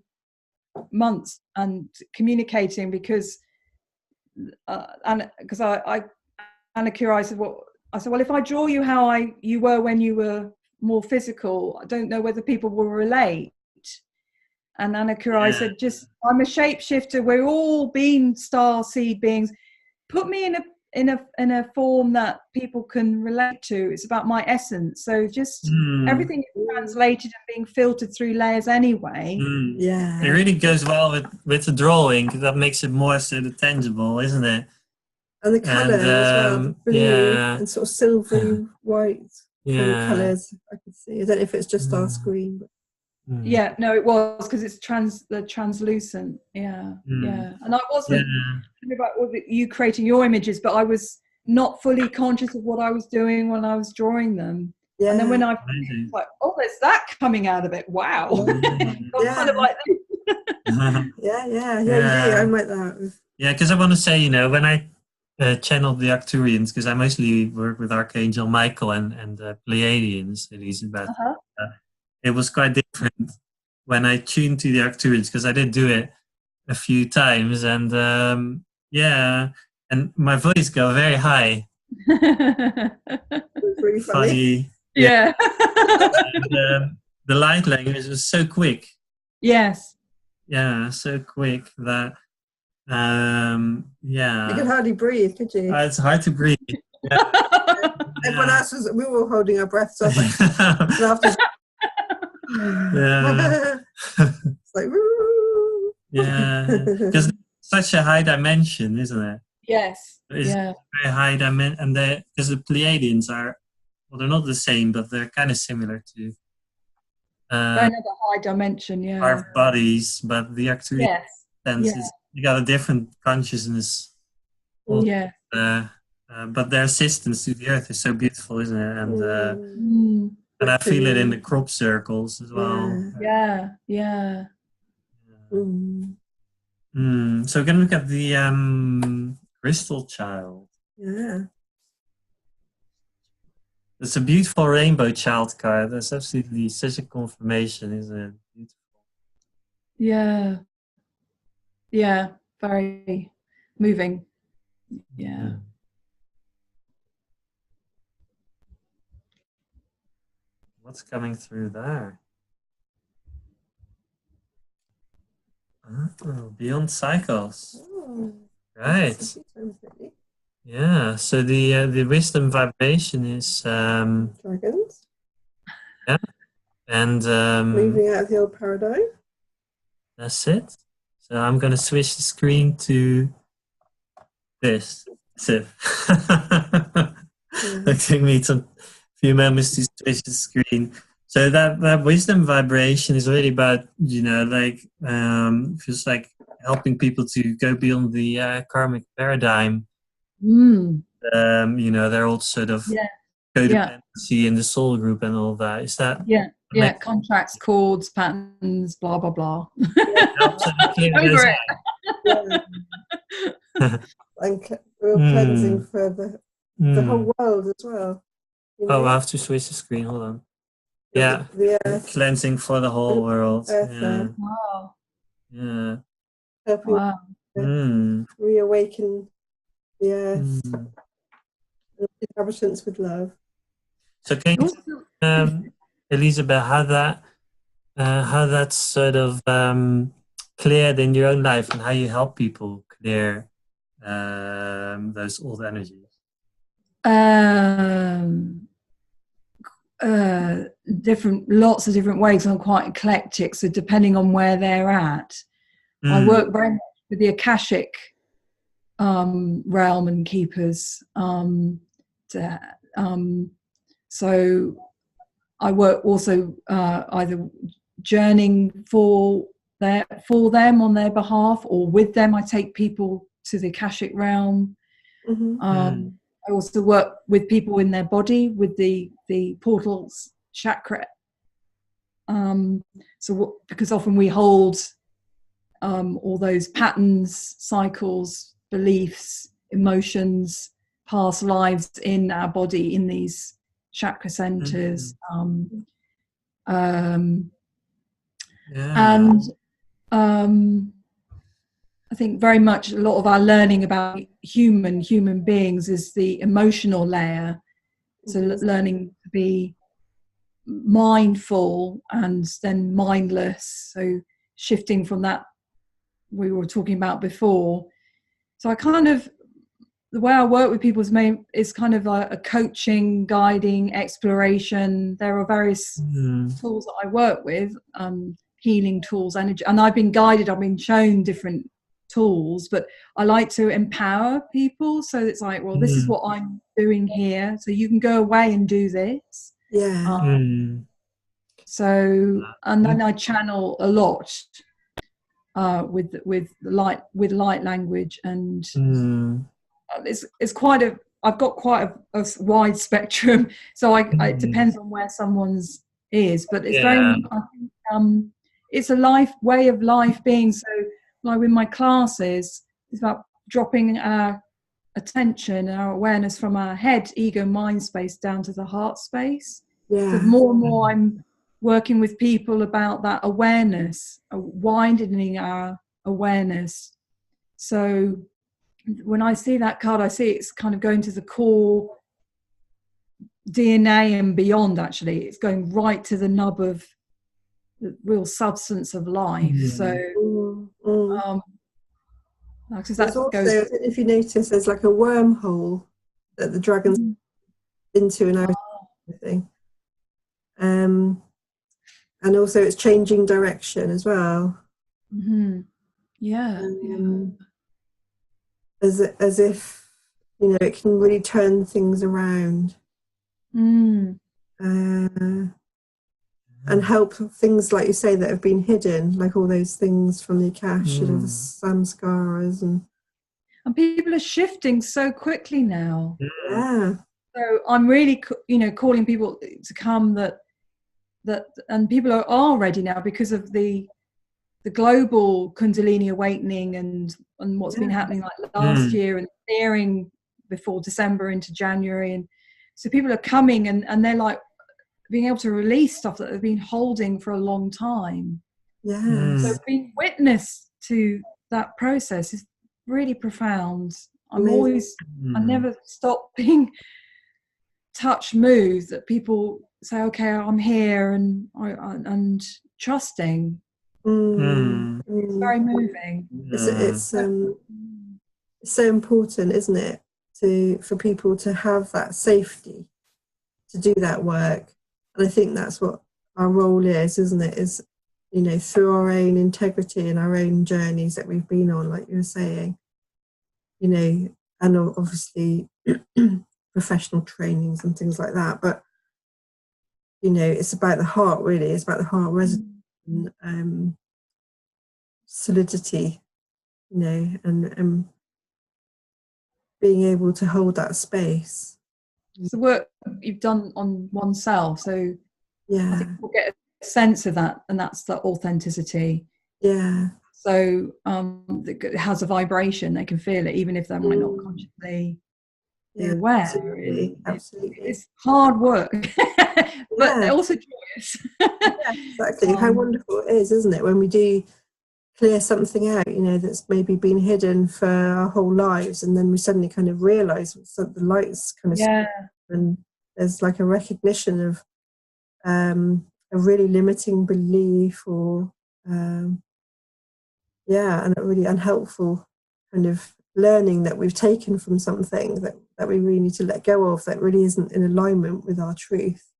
months and communicating because Anna Curie said, I said, well, if I draw you how you were when you were more physical, I don't know whether people will relate. And Anna Curie said, I'm a shapeshifter. We're all being star seed beings. Put me in a form that people can relate to. It's about my essence. So just everything is translated and being filtered through layers anyway. Yeah. It really goes well with the drawing because that makes it more sort of tangible, isn't it? And the colour as well, the blue and sort of silvery white colours I could see. I don't know if it's just our screen. But. Yeah, no, it was because it's translucent. Yeah. And I wasn't about you creating your images, but I was not fully conscious of what I was doing when I was drawing them. Yeah. And then when I was like, oh, there's that coming out of it. Wow. Kind of like I'm like that. Yeah, because I want to say, when I channeled the Arcturians, because I mostly work with Archangel Michael and the Pleiadians, Elizabeth. It was quite different when I tuned to the Arcturians because I did do it a few times, and and my voice got very high. It's really funny. Yeah. And, the light language was so quick. Yes. Yeah, so quick that you could hardly breathe, could you? It's hard to breathe. Everyone else we were all holding our breath, so I was like, it's like because it's such a high dimension, isn't it? Yes. It's very high dimension, and because the Pleiadians they're not the same, but they're kind of similar to another high dimension, our bodies, but the Arcturian senses you got a different consciousness. But their assistance to the earth is so beautiful, isn't it? And I feel it in the crop circles as well. Yeah. So we're going to look at the crystal child. Yeah. It's a beautiful rainbow child card. That's absolutely such a confirmation, isn't it? Beautiful. Yeah. Yeah. Very moving. Yeah. What's coming through there? Oh, beyond cycles. Right. Yeah. So the wisdom vibration is dragons. Yeah. And moving out of the old paradigm. That's it. So I'm gonna switch the screen to this. That's it. It took me a few moments to switch the screen. So that wisdom vibration is really about, feels like helping people to go beyond the karmic paradigm. They're all sort of codependency in the soul group and all that. Is that contracts, cords, patterns, blah blah blah. helps to clear those Over out. And real cleansing for the whole world as well. You know? Oh, I have to switch the screen. Hold on. The earth. Cleansing for the whole world. Earth, Wow. Yeah. Helping reawaken the earth and the inhabitants with love. So can you, Elizabeth, how that's sort of cleared in your own life and how you help people clear those old energies? Lots of different ways. I'm quite eclectic, so depending on where they're at. I work very much with the Akashic realm and keepers. So I work also either journeying for them on their behalf or with them. I take people to the Akashic realm. I also work with people in their body with the portals chakra. Because often we hold all those patterns, cycles, beliefs, emotions, past lives in our body in these chakra centers. And I think very much a lot of our learning about human beings is the emotional layer. So learning to be mindful and then mindless. So shifting from that we were talking about before. So I kind of, the way I work with people is kind of a coaching, guiding, exploration. There are various tools that I work with, healing tools, energy, and I've been shown different tools, but I like to empower people. So it's like, well, this is what I'm doing here, so you can go away and do this. So, and then I channel a lot with light language, and it's quite a. I've got quite a wide spectrum, so it depends on where someone's is, but it's very. I think it's a way of life being. So, like with my classes, it's about dropping our attention, our awareness from our head, ego, mind space down to the heart space. So more and more, I'm working with people about that awareness, widening our awareness. So when I see that card, I see it's kind of going to the core DNA and beyond. Actually, it's going right to the nub of the real substance of life. So there's also, if you notice, there's like a wormhole that the dragon's into and out of everything. And also it's changing direction as well. As if, you know, it can really turn things around. And help things, like you say, that have been hidden, like all those things from the Akash, you know, the samskaras, and people are shifting so quickly now. So I'm really, calling people to come that and people are ready now because of the global Kundalini awakening and what's been happening like last year and clearing before December into January, and so people are coming and they're like being able to release stuff that they've been holding for a long time. So being witness to that process is really profound. I never stop being moved that people say, okay, I'm here, and trusting. It's very moving. It's so important, isn't it, for people to have that safety to do that work. And I think that's what our role is, isn't it? Is, you know, through our own integrity and our own journeys that we've been on, like you were saying, you know, and obviously professional trainings and things like that. But, you know, it's about the heart, really. It's about the heart resonance, solidity, you know, and being able to hold that space. it's the work you've done on oneself. So I think people get a sense of that, and that's the authenticity. Yeah. So it has a vibration. They can feel it, even if they might not consciously be aware. Absolutely. It's hard work, but also joyous. Exactly. How wonderful it is, isn't it, when we do clear something out, you know, that's maybe been hidden for our whole lives, and then we suddenly kind of realise the light's kind of and there's like a recognition of a really limiting belief, or and a really unhelpful kind of learning that we've taken from something that we really need to let go of, that really isn't in alignment with our truth.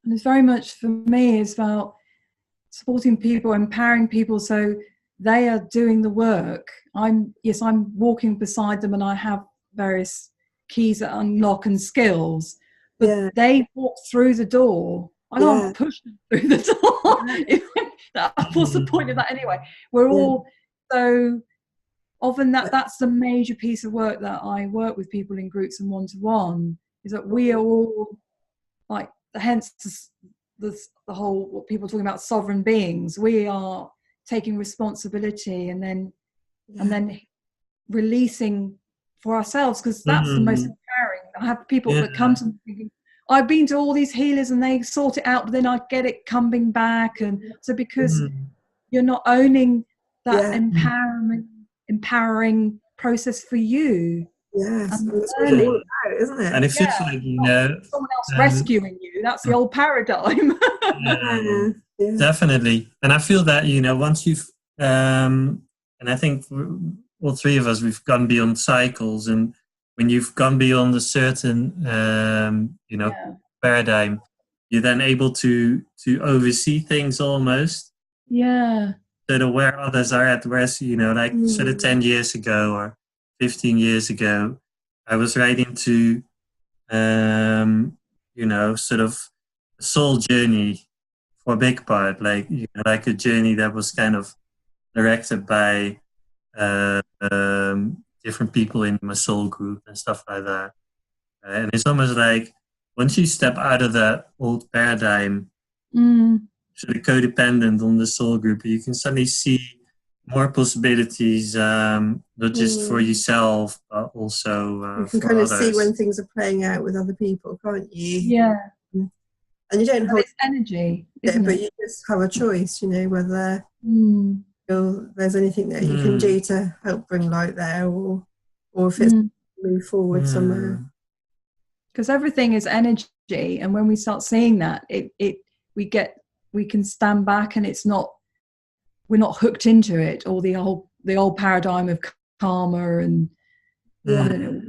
And it's very much, for me, it's about supporting people, empowering people so they are doing the work. I'm walking beside them, and I have various keys that unlock and skills, but they walk through the door. I can't push them through the door. What's the point of that anyway? We're all so often that's the major piece of work that I work with people in groups and one-to-one, is that we are all like, hence the whole, what people are talking about, sovereign beings. We are taking responsibility and then releasing for ourselves, because that's the most empowering. I have people that come to me thinking, I've been to all these healers and they sort it out, but then I get it coming back. And so because you're not owning that empowering process for you. Yes, and that's what it's all about, isn't it? And it feels like, you know, someone else rescuing you. That's the old paradigm. Definitely. And I feel that, you know, once you've and I think all three of us, we've gone beyond cycles, and when you've gone beyond a certain paradigm, you're then able to oversee things almost. Yeah. Sort of where others are at. Whereas, you know, like sort of 10 years ago or 15 years ago, I was right into sort of a soul journey for a big part, like, you know, like a journey that was kind of directed by different people in my soul group and stuff like that. And it's almost like once you step out of that old paradigm, sort of codependent on the soul group, you can suddenly see more possibilities, not just for yourself, but also you can for kind of others. see when things are playing out with other people, can't you? Yeah. And you don't hold it's energy, but you just have a choice, you know, whether there's anything that you can do to help bring light there, or if it's move forward somewhere. Because everything is energy, and when we start seeing that, we can stand back, and we're not hooked into it, or the old paradigm of karma and I don't know,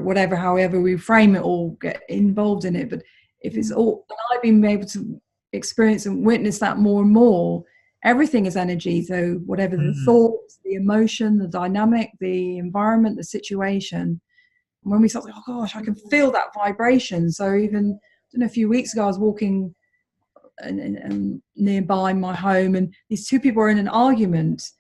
whatever, however we frame it, or get involved in it. But if it's all, and I've been able to experience and witness that more and more, everything is energy. So whatever the thoughts, the emotion, the dynamic, the environment, the situation. And when we start, oh gosh, I can feel that vibration. So even, I don't know, a few weeks ago, I was walking and nearby my home, and these two people were in an argument.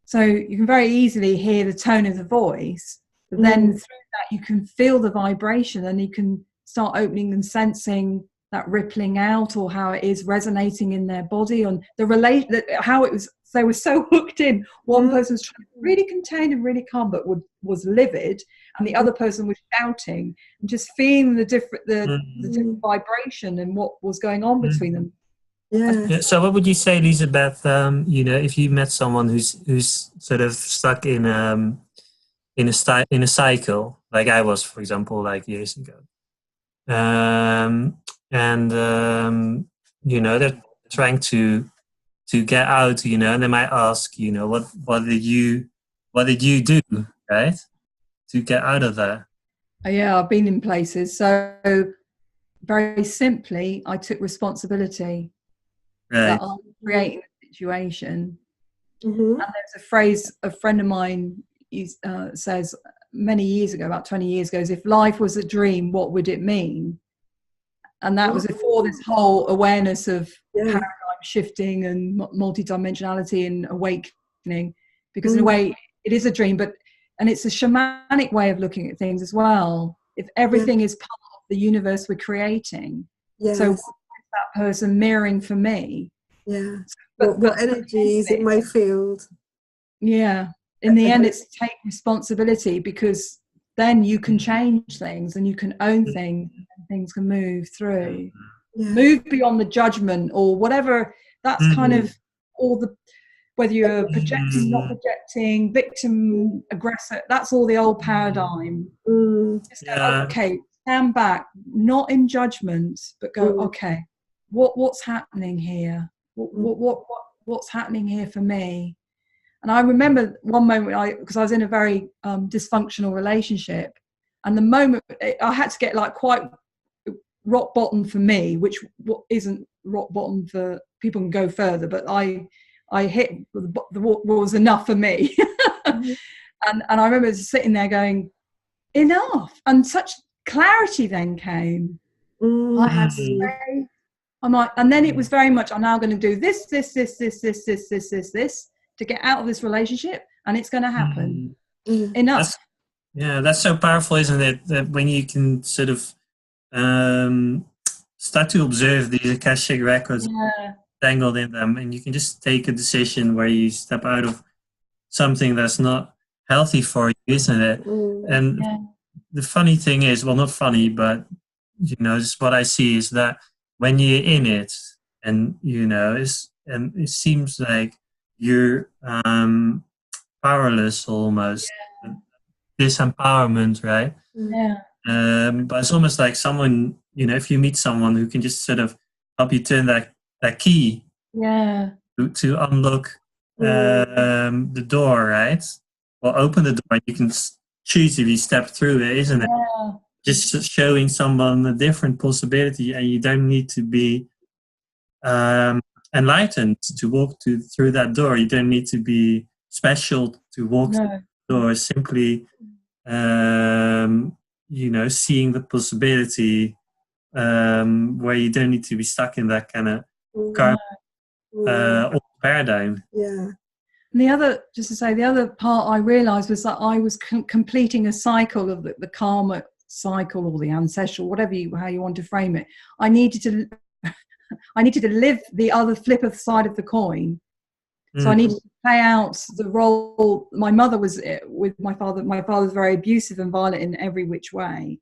So you can very easily hear the tone of the voice, but then through that you can feel the vibration, and you can start opening and sensing that rippling out, or how it is resonating in their body, on the relation, how it was. They were so hooked in. One person was trying to really contain and really calm, but was livid, and the other person was shouting, and just feeling the different vibration and what was going on between them. Yeah. So, what would you say, Elizabeth? If you met someone who's sort of stuck in a cycle, like I was, for example, like years ago, they're trying to get out, and they might ask, what did you do, right, to get out of that? Yeah, I've been in places. So very simply, I took responsibility that I'm creating a situation. And there's a phrase a friend of mine says many years ago, about 20 years ago, is, if life was a dream, what would it mean? And that was before this whole awareness of paradigm shifting and multidimensionality and awakening, because in a way it is a dream, and it's a shamanic way of looking at things as well. If everything is part of the universe we're creating. Yes. So what is that person mirroring for me? Yeah. But what energies in my field? Yeah. In the end, it's take responsibility, because then you can change things and you can own things and things can move through. Yeah. Move beyond the judgment or whatever. That's kind of all the, whether you're projecting, not projecting, victim, aggressor, that's all the old paradigm. Just go, okay, stand back, not in judgment, but go, okay, what's happening here? What's happening here for me? And I remember one moment, because I was in a very dysfunctional relationship, and the moment I had to get like quite rock bottom for me, which isn't rock bottom for people, can go further, but I hit the what was enough for me. and I remember sitting there going, enough, and such clarity then came. I had space. I'm like, and then it was very much, I'm now going to do this to get out of this relationship, and it's going to happen. Enough. That's so powerful, isn't it? That when you can sort of start to observe these Akashic records tangled in them, and you can just take a decision where you step out of something that's not healthy for you, isn't it? And the funny thing is, well, not funny, but just what I see is that when you're in it, and and it seems like you're powerless almost, disempowerment, right? But it's almost like someone, if you meet someone who can just sort of help you turn that key to unlock the door, right? Or open the door, you can choose if you step through it, isn't it? Just showing someone a different possibility, and you don't need to be enlightened to walk through that door. You don't need to be special to walk through the door. Simply, seeing the possibility where you don't need to be stuck in that kind of old paradigm. Yeah. And the other part I realized was that I was completing a cycle of the karma cycle, or the ancestral, how you want to frame it. I needed to live the other flip of the side of the coin. So I needed to play out the role. My mother was with my father. My father was very abusive and violent in every which way.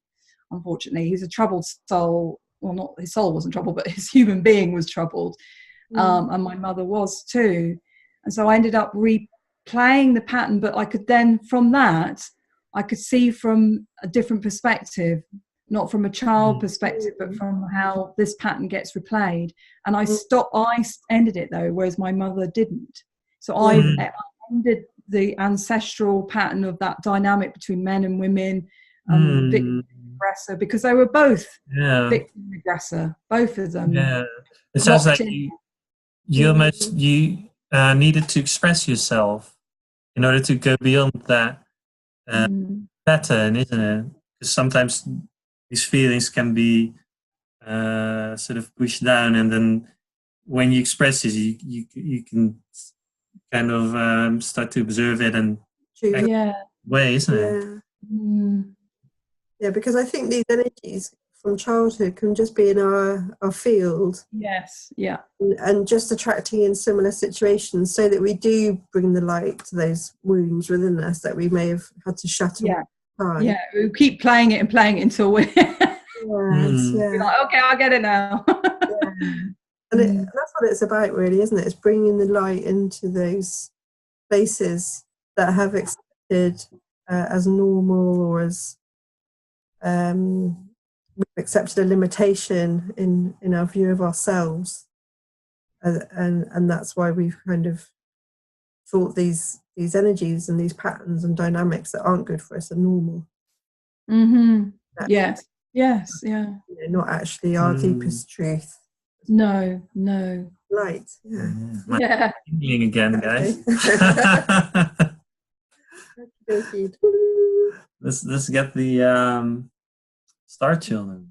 Unfortunately, he's a troubled soul. Well, not his soul wasn't troubled, but his human being was troubled. And my mother was too. And so I ended up replaying the pattern, but I could then, from that, I could see from a different perspective, not from a child perspective, but from how this pattern gets replayed. And I ended it though, whereas my mother didn't. So I ended the ancestral pattern of that dynamic between men and women, victim and aggressor, because they were both victim and aggressor, both of them. Yeah, it sounds like you needed to express yourself in order to go beyond that pattern, isn't it? Because sometimes these feelings can be sort of pushed down, and then when you express it, you can kind of start to observe it and way, isn't it? Yeah, because I think these energies from childhood can just be in our field. Yes, yeah. And just attracting in similar situations, so that we do bring the light to those wounds within us that we may have had to shut off. Yeah, we keep playing it until we're like, okay, I get it now. And that's what it's about, really, isn't it? It's bringing the light into those places that have accepted as normal, or as we've accepted a limitation in our view of ourselves, and that's why we've kind of thought these energies and these patterns and dynamics that aren't good for us are normal. Yes, yeah. Not actually our deepest truth. No. Right. Yeah. Again, guys. Let's get the Star Children.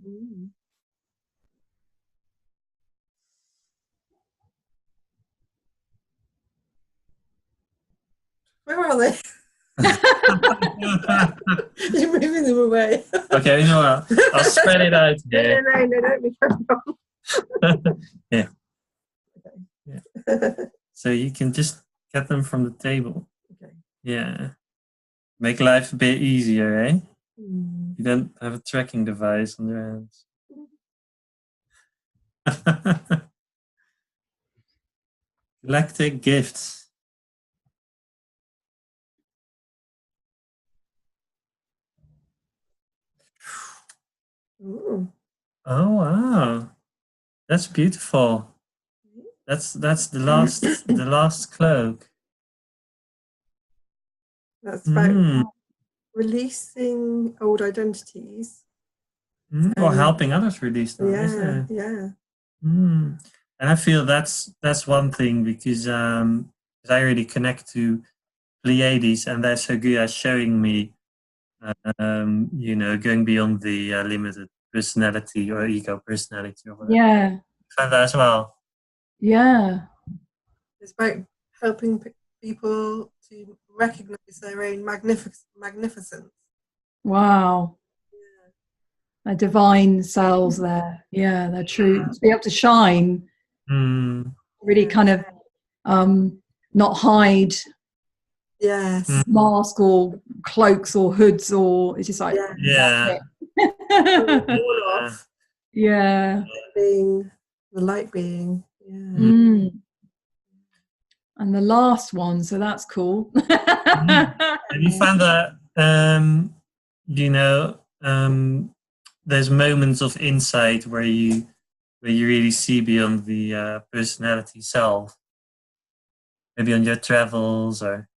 Where are they? You're moving them away. Okay, you know what? I'll spread it out here. No, don't be careful. Yeah. So you can just get them from the table. Okay. Yeah. Make life a bit easier, eh? Mm. You don't have a tracking device on your hands. Galactic gifts. Ooh. Oh wow, that's beautiful. That's the last cloak. That's about releasing old identities. Or helping others release them, isn't Yeah, it? yeah. And I feel that's one thing, because I really connect to Pleiades, and they're so good at showing me, you know, going beyond the limited personality or ego personality or whatever. Yeah. I find that as well. Yeah. It's about helping people to recognize their own magnificence. Wow. A divine selves there. Yeah, they're true. To be able to shine, really kind of not hide Yes. mask or cloaks or hoods, or it's just like Yeah. All off. Yeah. Being the light being. Yeah. And the last one, so that's cool. Have you found that you know, there's moments of insight where you really see beyond the personality self? Maybe on your travels, or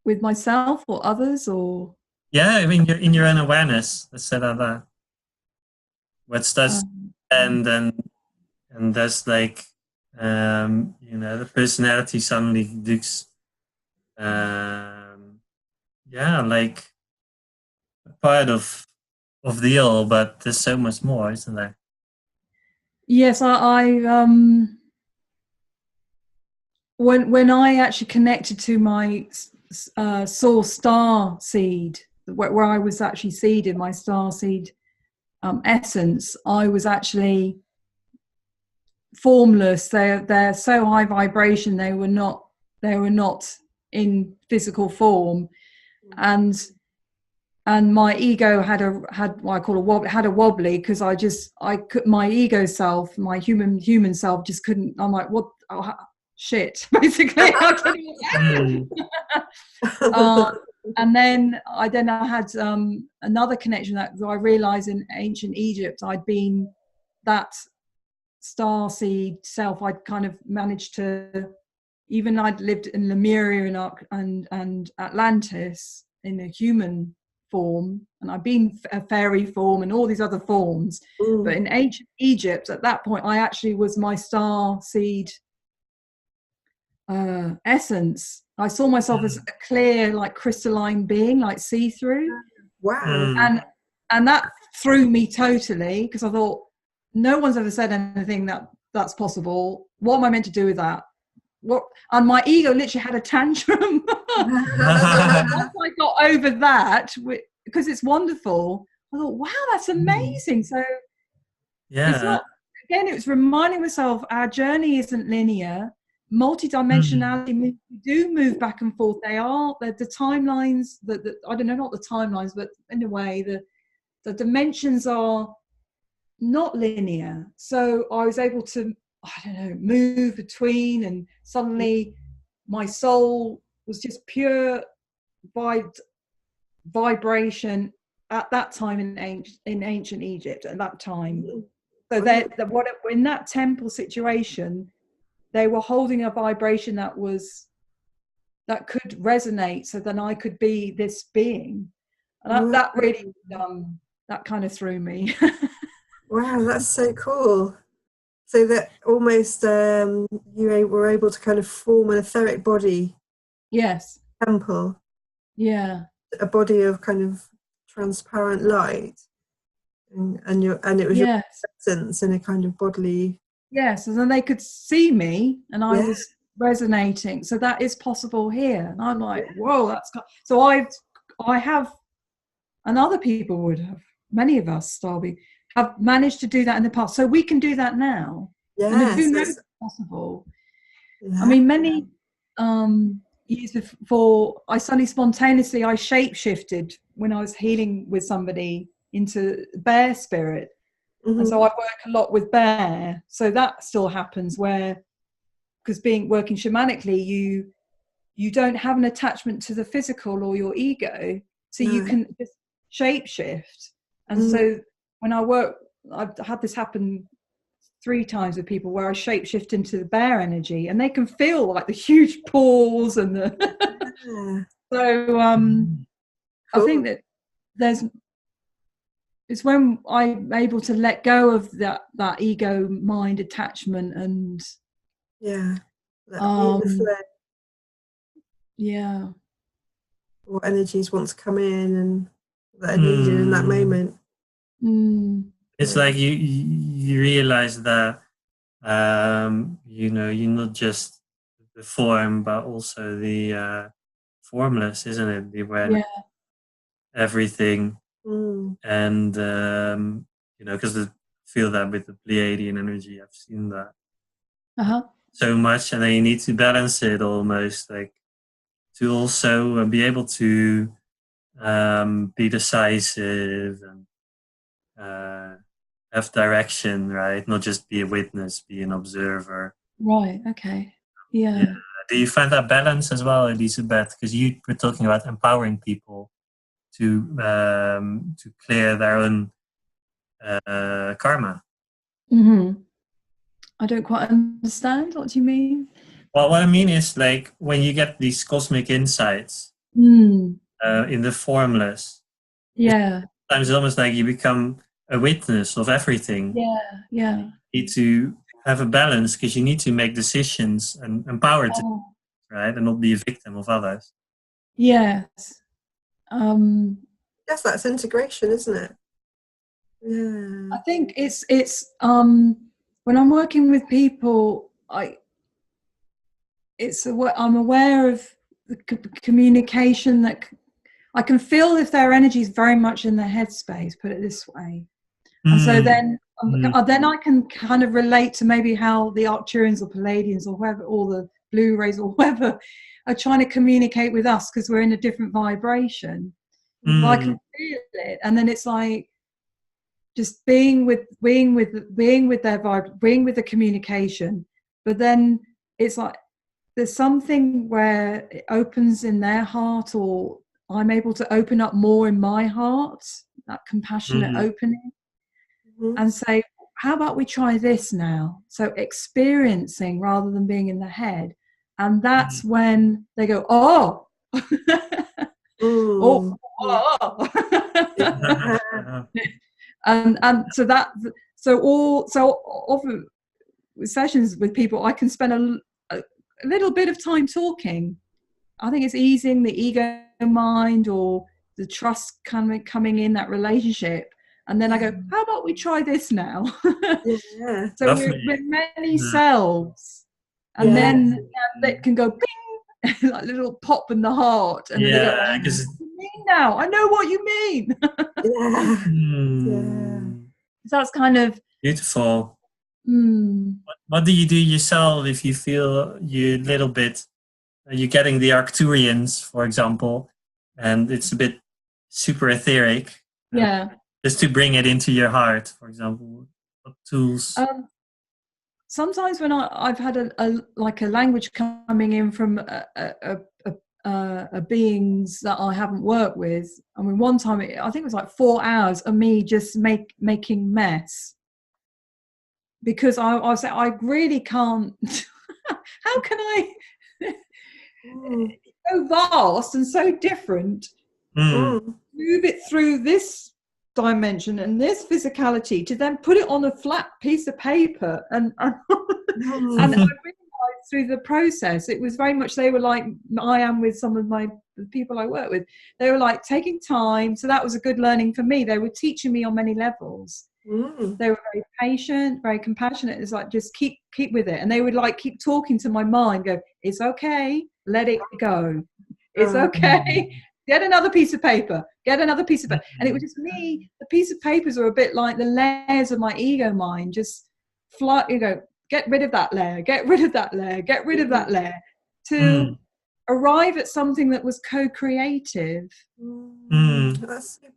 with myself or others, or I mean, you're in your own awareness. Let's say that. What's does and there's like you know, the personality suddenly looks like a part of the all, but there's so much more, isn't there? Yes, I when I actually connected to my source star seed, where I was actually seeded, my star seed essence, I was actually formless. They're so high vibration. They were not in physical form, and my ego had what I call a wobble, had a wobbly, because my ego self, my human self, just couldn't. I'm like, what? Oh, shit, basically. And then I had another connection that I realized in ancient Egypt, I'd been that star seed self. I'd kind of managed to, even I'd lived in Lemuria and Atlantis in a human form, and I've been a fairy form and all these other forms. But in ancient Egypt, at that point, I actually was my star seed essence. I saw myself as a clear, like crystalline being, like see-through. Wow. And that threw me totally, because I thought, no one's ever said anything that's possible. What am I meant to do with that? What? And my ego literally had a tantrum. Once I got over that, because it's wonderful, I thought, wow, that's amazing. So it's not, again, it was reminding myself, our journey isn't linear. Multi-dimensionality, we do move back and forth. The timelines, I don't know, not the timelines, but in a way, the dimensions are not linear. So I was able to, I don't know, move between, and suddenly my soul was just pure vibration at that time in ancient Egypt at that time. So in that temple situation, they were holding a vibration that could resonate, so then I could be this being. And that really that kind of threw me. Wow, that's so cool. So that almost you were able to kind of form an etheric body. Yes. Temple. Yeah. A body of kind of transparent light, and it was your essence in a kind of bodily. Yes, and then they could see me, and I was resonating. So that is possible here. And I'm like, whoa, so I have, and other people would have, many of us, Darby, have managed to do that in the past. So we can do that now. Yes, and who knows it's possible. Yeah. I mean, many years before, I spontaneously shape-shifted when I was healing with somebody into bear spirit. Mm-hmm. And so I work a lot with bear. So that still happens where, because working shamanically, you don't have an attachment to the physical or your ego. So you can just shape-shift. And so when I've had this happen 3 times with people where I shape-shift into the bear energy, and they can feel like the huge paws and the so cool. I think that it's when I'm able to let go of that ego mind attachment and what energies want to come in and that are needed in that moment. It's like you realize that you're not just the form, but also the formless, isn't it? The awareness, everything, and because I feel that with the Pleiadian energy, I've seen that so much, and then you need to balance it almost, like to also be able to be decisive and have direction, right? Not just be a witness, be an observer. Right. Okay. Yeah. Do you find that balance as well, Elizabeth? Because you were talking about empowering people to clear their own karma. I don't quite understand. What do you mean? Well, what I mean is, like, when you get these cosmic insights in the formless, sometimes it's almost like you become a witness of everything. You need to have a balance because you need to make decisions and empower to, right, and not be a victim of others. Yes, that's integration, isn't it? I think it's when I'm working with people, I'm aware of the communication that I can feel if their energy is very much in their headspace, put it this way. And so then I can kind of relate to maybe how the Arcturians or Palladians or whoever, or the Blue Rays or whoever, are trying to communicate with us because we're in a different vibration. I can feel it, and then it's like just being with their vibe, being with the communication. But then it's like there's something where it opens in their heart, or I'm able to open up more in my heart, that compassionate opening, and say, how about we try this now? So experiencing rather than being in the head. And that's when they go, oh, oh. and so often with sessions with people, I can spend a little bit of time talking. I think it's easing the ego mind or the trust coming in that relationship. And then I go, how about we try this now? So we're many selves. And then it can go bing, like a little pop in the heart. And then they go, what do you mean now? I know what you mean. So that's kind of beautiful. What do you do yourself if you feel you're getting the Arcturians, for example, and it's a bit super etheric? Just to bring it into your heart, for example, what tools? Sometimes when I've had a language coming in from beings that I haven't worked with. I mean, one time I think it was like 4 hours of me just making mess, because I was saying I really can't. How can I? So vast and so different. Move it through this dimension and this physicality to then put it on a flat piece of paper, and I realized through the process it was very much, they were like I am with some of the people I work with, they were like taking time. So that was a good learning for me. They were teaching me on many levels, They were very patient, very compassionate. It's like, just keep with it. And they would like keep talking to my mind, go, it's okay, let it go. It's okay. Get another piece of paper. Get another piece of paper. And it was just me. The piece of papers are a bit like the layers of my ego mind. Just fly, get rid of that layer, get rid of that layer, get rid of that layer, to arrive at something that was co-creative. That's so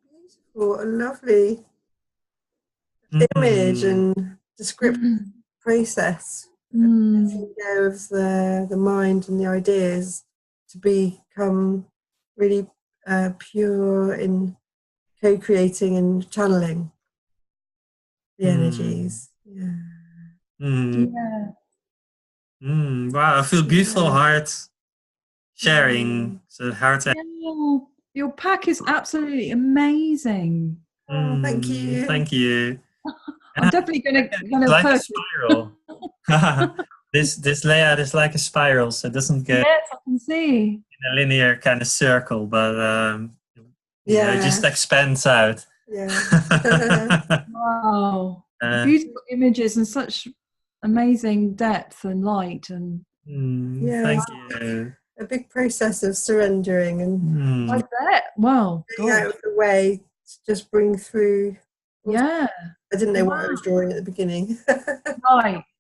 beautiful. A lovely image and descriptive process. Letting go of the mind and the ideas to become really pure in co-creating and channeling the energies. Wow, I feel beautiful heart sharing. So heart. Your pack is absolutely amazing. Thank you. Thank you. I'm definitely going to like a spiral. This layout is like a spiral, so it doesn't get yes, I can see in a linear kind of circle, but it just expands out. Wow, beautiful images and such amazing depth and light, and thank you. A big process of surrendering and I bet. Wow, out of the way to just bring through. Yeah, I didn't know what I was drawing at the beginning.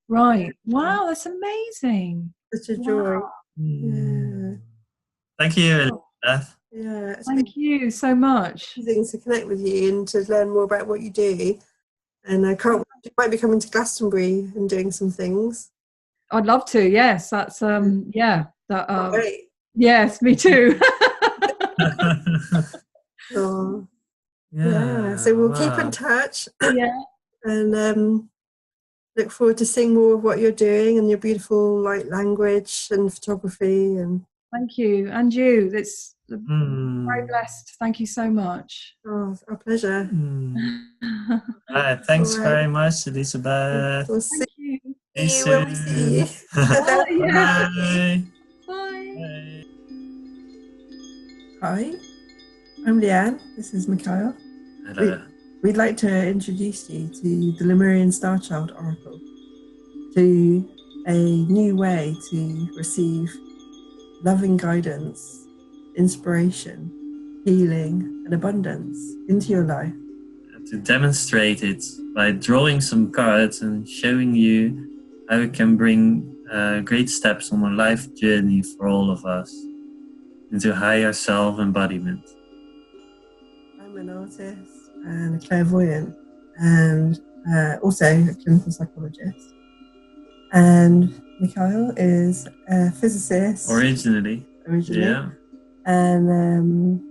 Right. Wow, that's amazing. Such a joy. Thank you, Elizabeth. Thank you so much. Things to connect with you and to learn more about what you do. And I can't wait. You might be coming to Glastonbury and doing some things. I'd love to. Yes, that's Great. Yes, me too. So we'll keep in touch. And look forward to seeing more of what you're doing and your beautiful light language and photography. And thank you, and you. It's very blessed. Thank you so much. Oh, our pleasure. Thanks very much, Elizabeth. We'll see you. See you when we see you. Bye. Bye. Hi, I'm Leanne. This is Mikhail. Hello. We'd like to introduce you to the Lemurian Starchild Oracle, to a new way to receive loving guidance, inspiration, healing, and abundance into your life. To demonstrate it by drawing some cards and showing you how it can bring great steps on a life journey for all of us into higher self-embodiment. I'm an artist and a clairvoyant and also a clinical psychologist. And Mikhail is a physicist. Originally. Yeah. And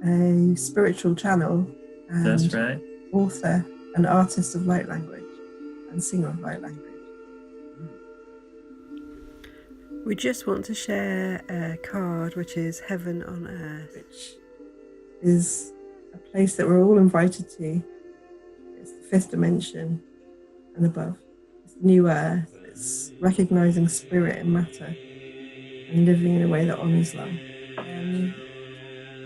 a spiritual channel. And that's right. Author and artist of light language and singer of light language. We just want to share a card which is Heaven on Earth, which is a place that we're all invited to. It's the fifth dimension and above. It's the new earth. It's recognizing spirit and matter and living in a way that honors life.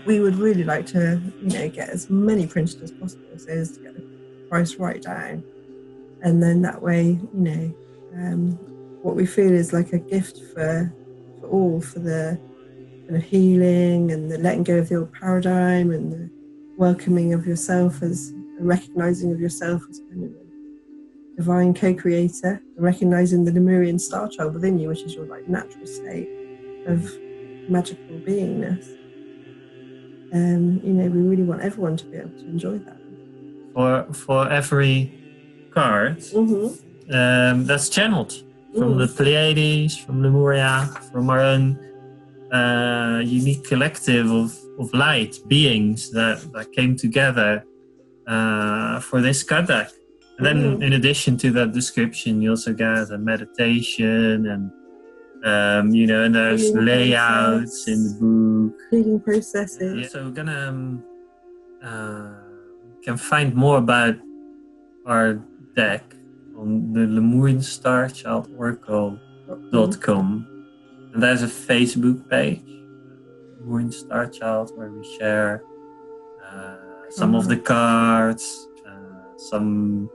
We would really like to, get as many printed as possible, so as to get the price right down. And then that way, what we feel is like a gift for all, for the kind of healing and the letting go of the old paradigm and the welcoming of yourself as a recognizing of yourself as kind of a divine co-creator, and recognizing the Lemurian Starchild within you, which is your natural state of magical beingness. We really want everyone to be able to enjoy that. For every card, that's channeled from the Pleiades, from Lemuria, from our own unique collective of light beings that came together for this card deck. And then in addition to that description, you also get a meditation and and there's layouts in the book. Healing processes. So we're gonna can find more about our deck on the Lemurian Starchild Oracle.com. And there's a Facebook page, Lemurian Starchild, where we share some of the cards, some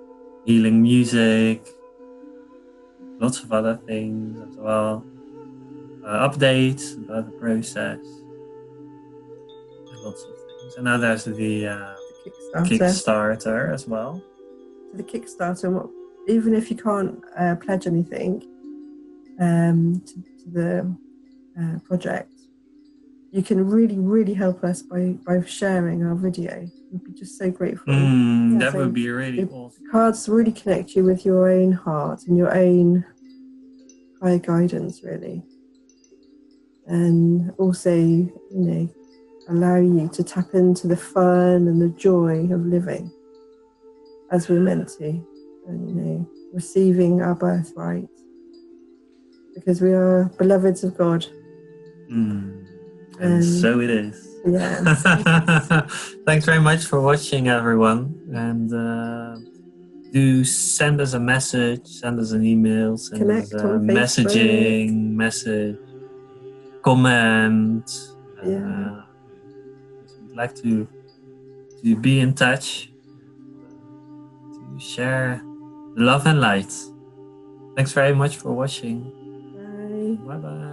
healing music, lots of other things as well, updates about the process, and lots of things. And now there's the Kickstarter as well. So the Kickstarter, even if you can't pledge anything to the project, you can really help us by sharing our video. We'd be just so grateful. That would be really awesome. Cards really connect you with your own heart and your own higher guidance, really. And also, allow you to tap into the fun and the joy of living as we're meant to, and receiving our birthright, because we are beloveds of God. And so it is. Yes. Thanks very much for watching, everyone. And do send us a message, send us an email, send us a messaging message, comment. We'd like to be in touch, to share love and light. Thanks very much for watching. Bye. Bye-bye.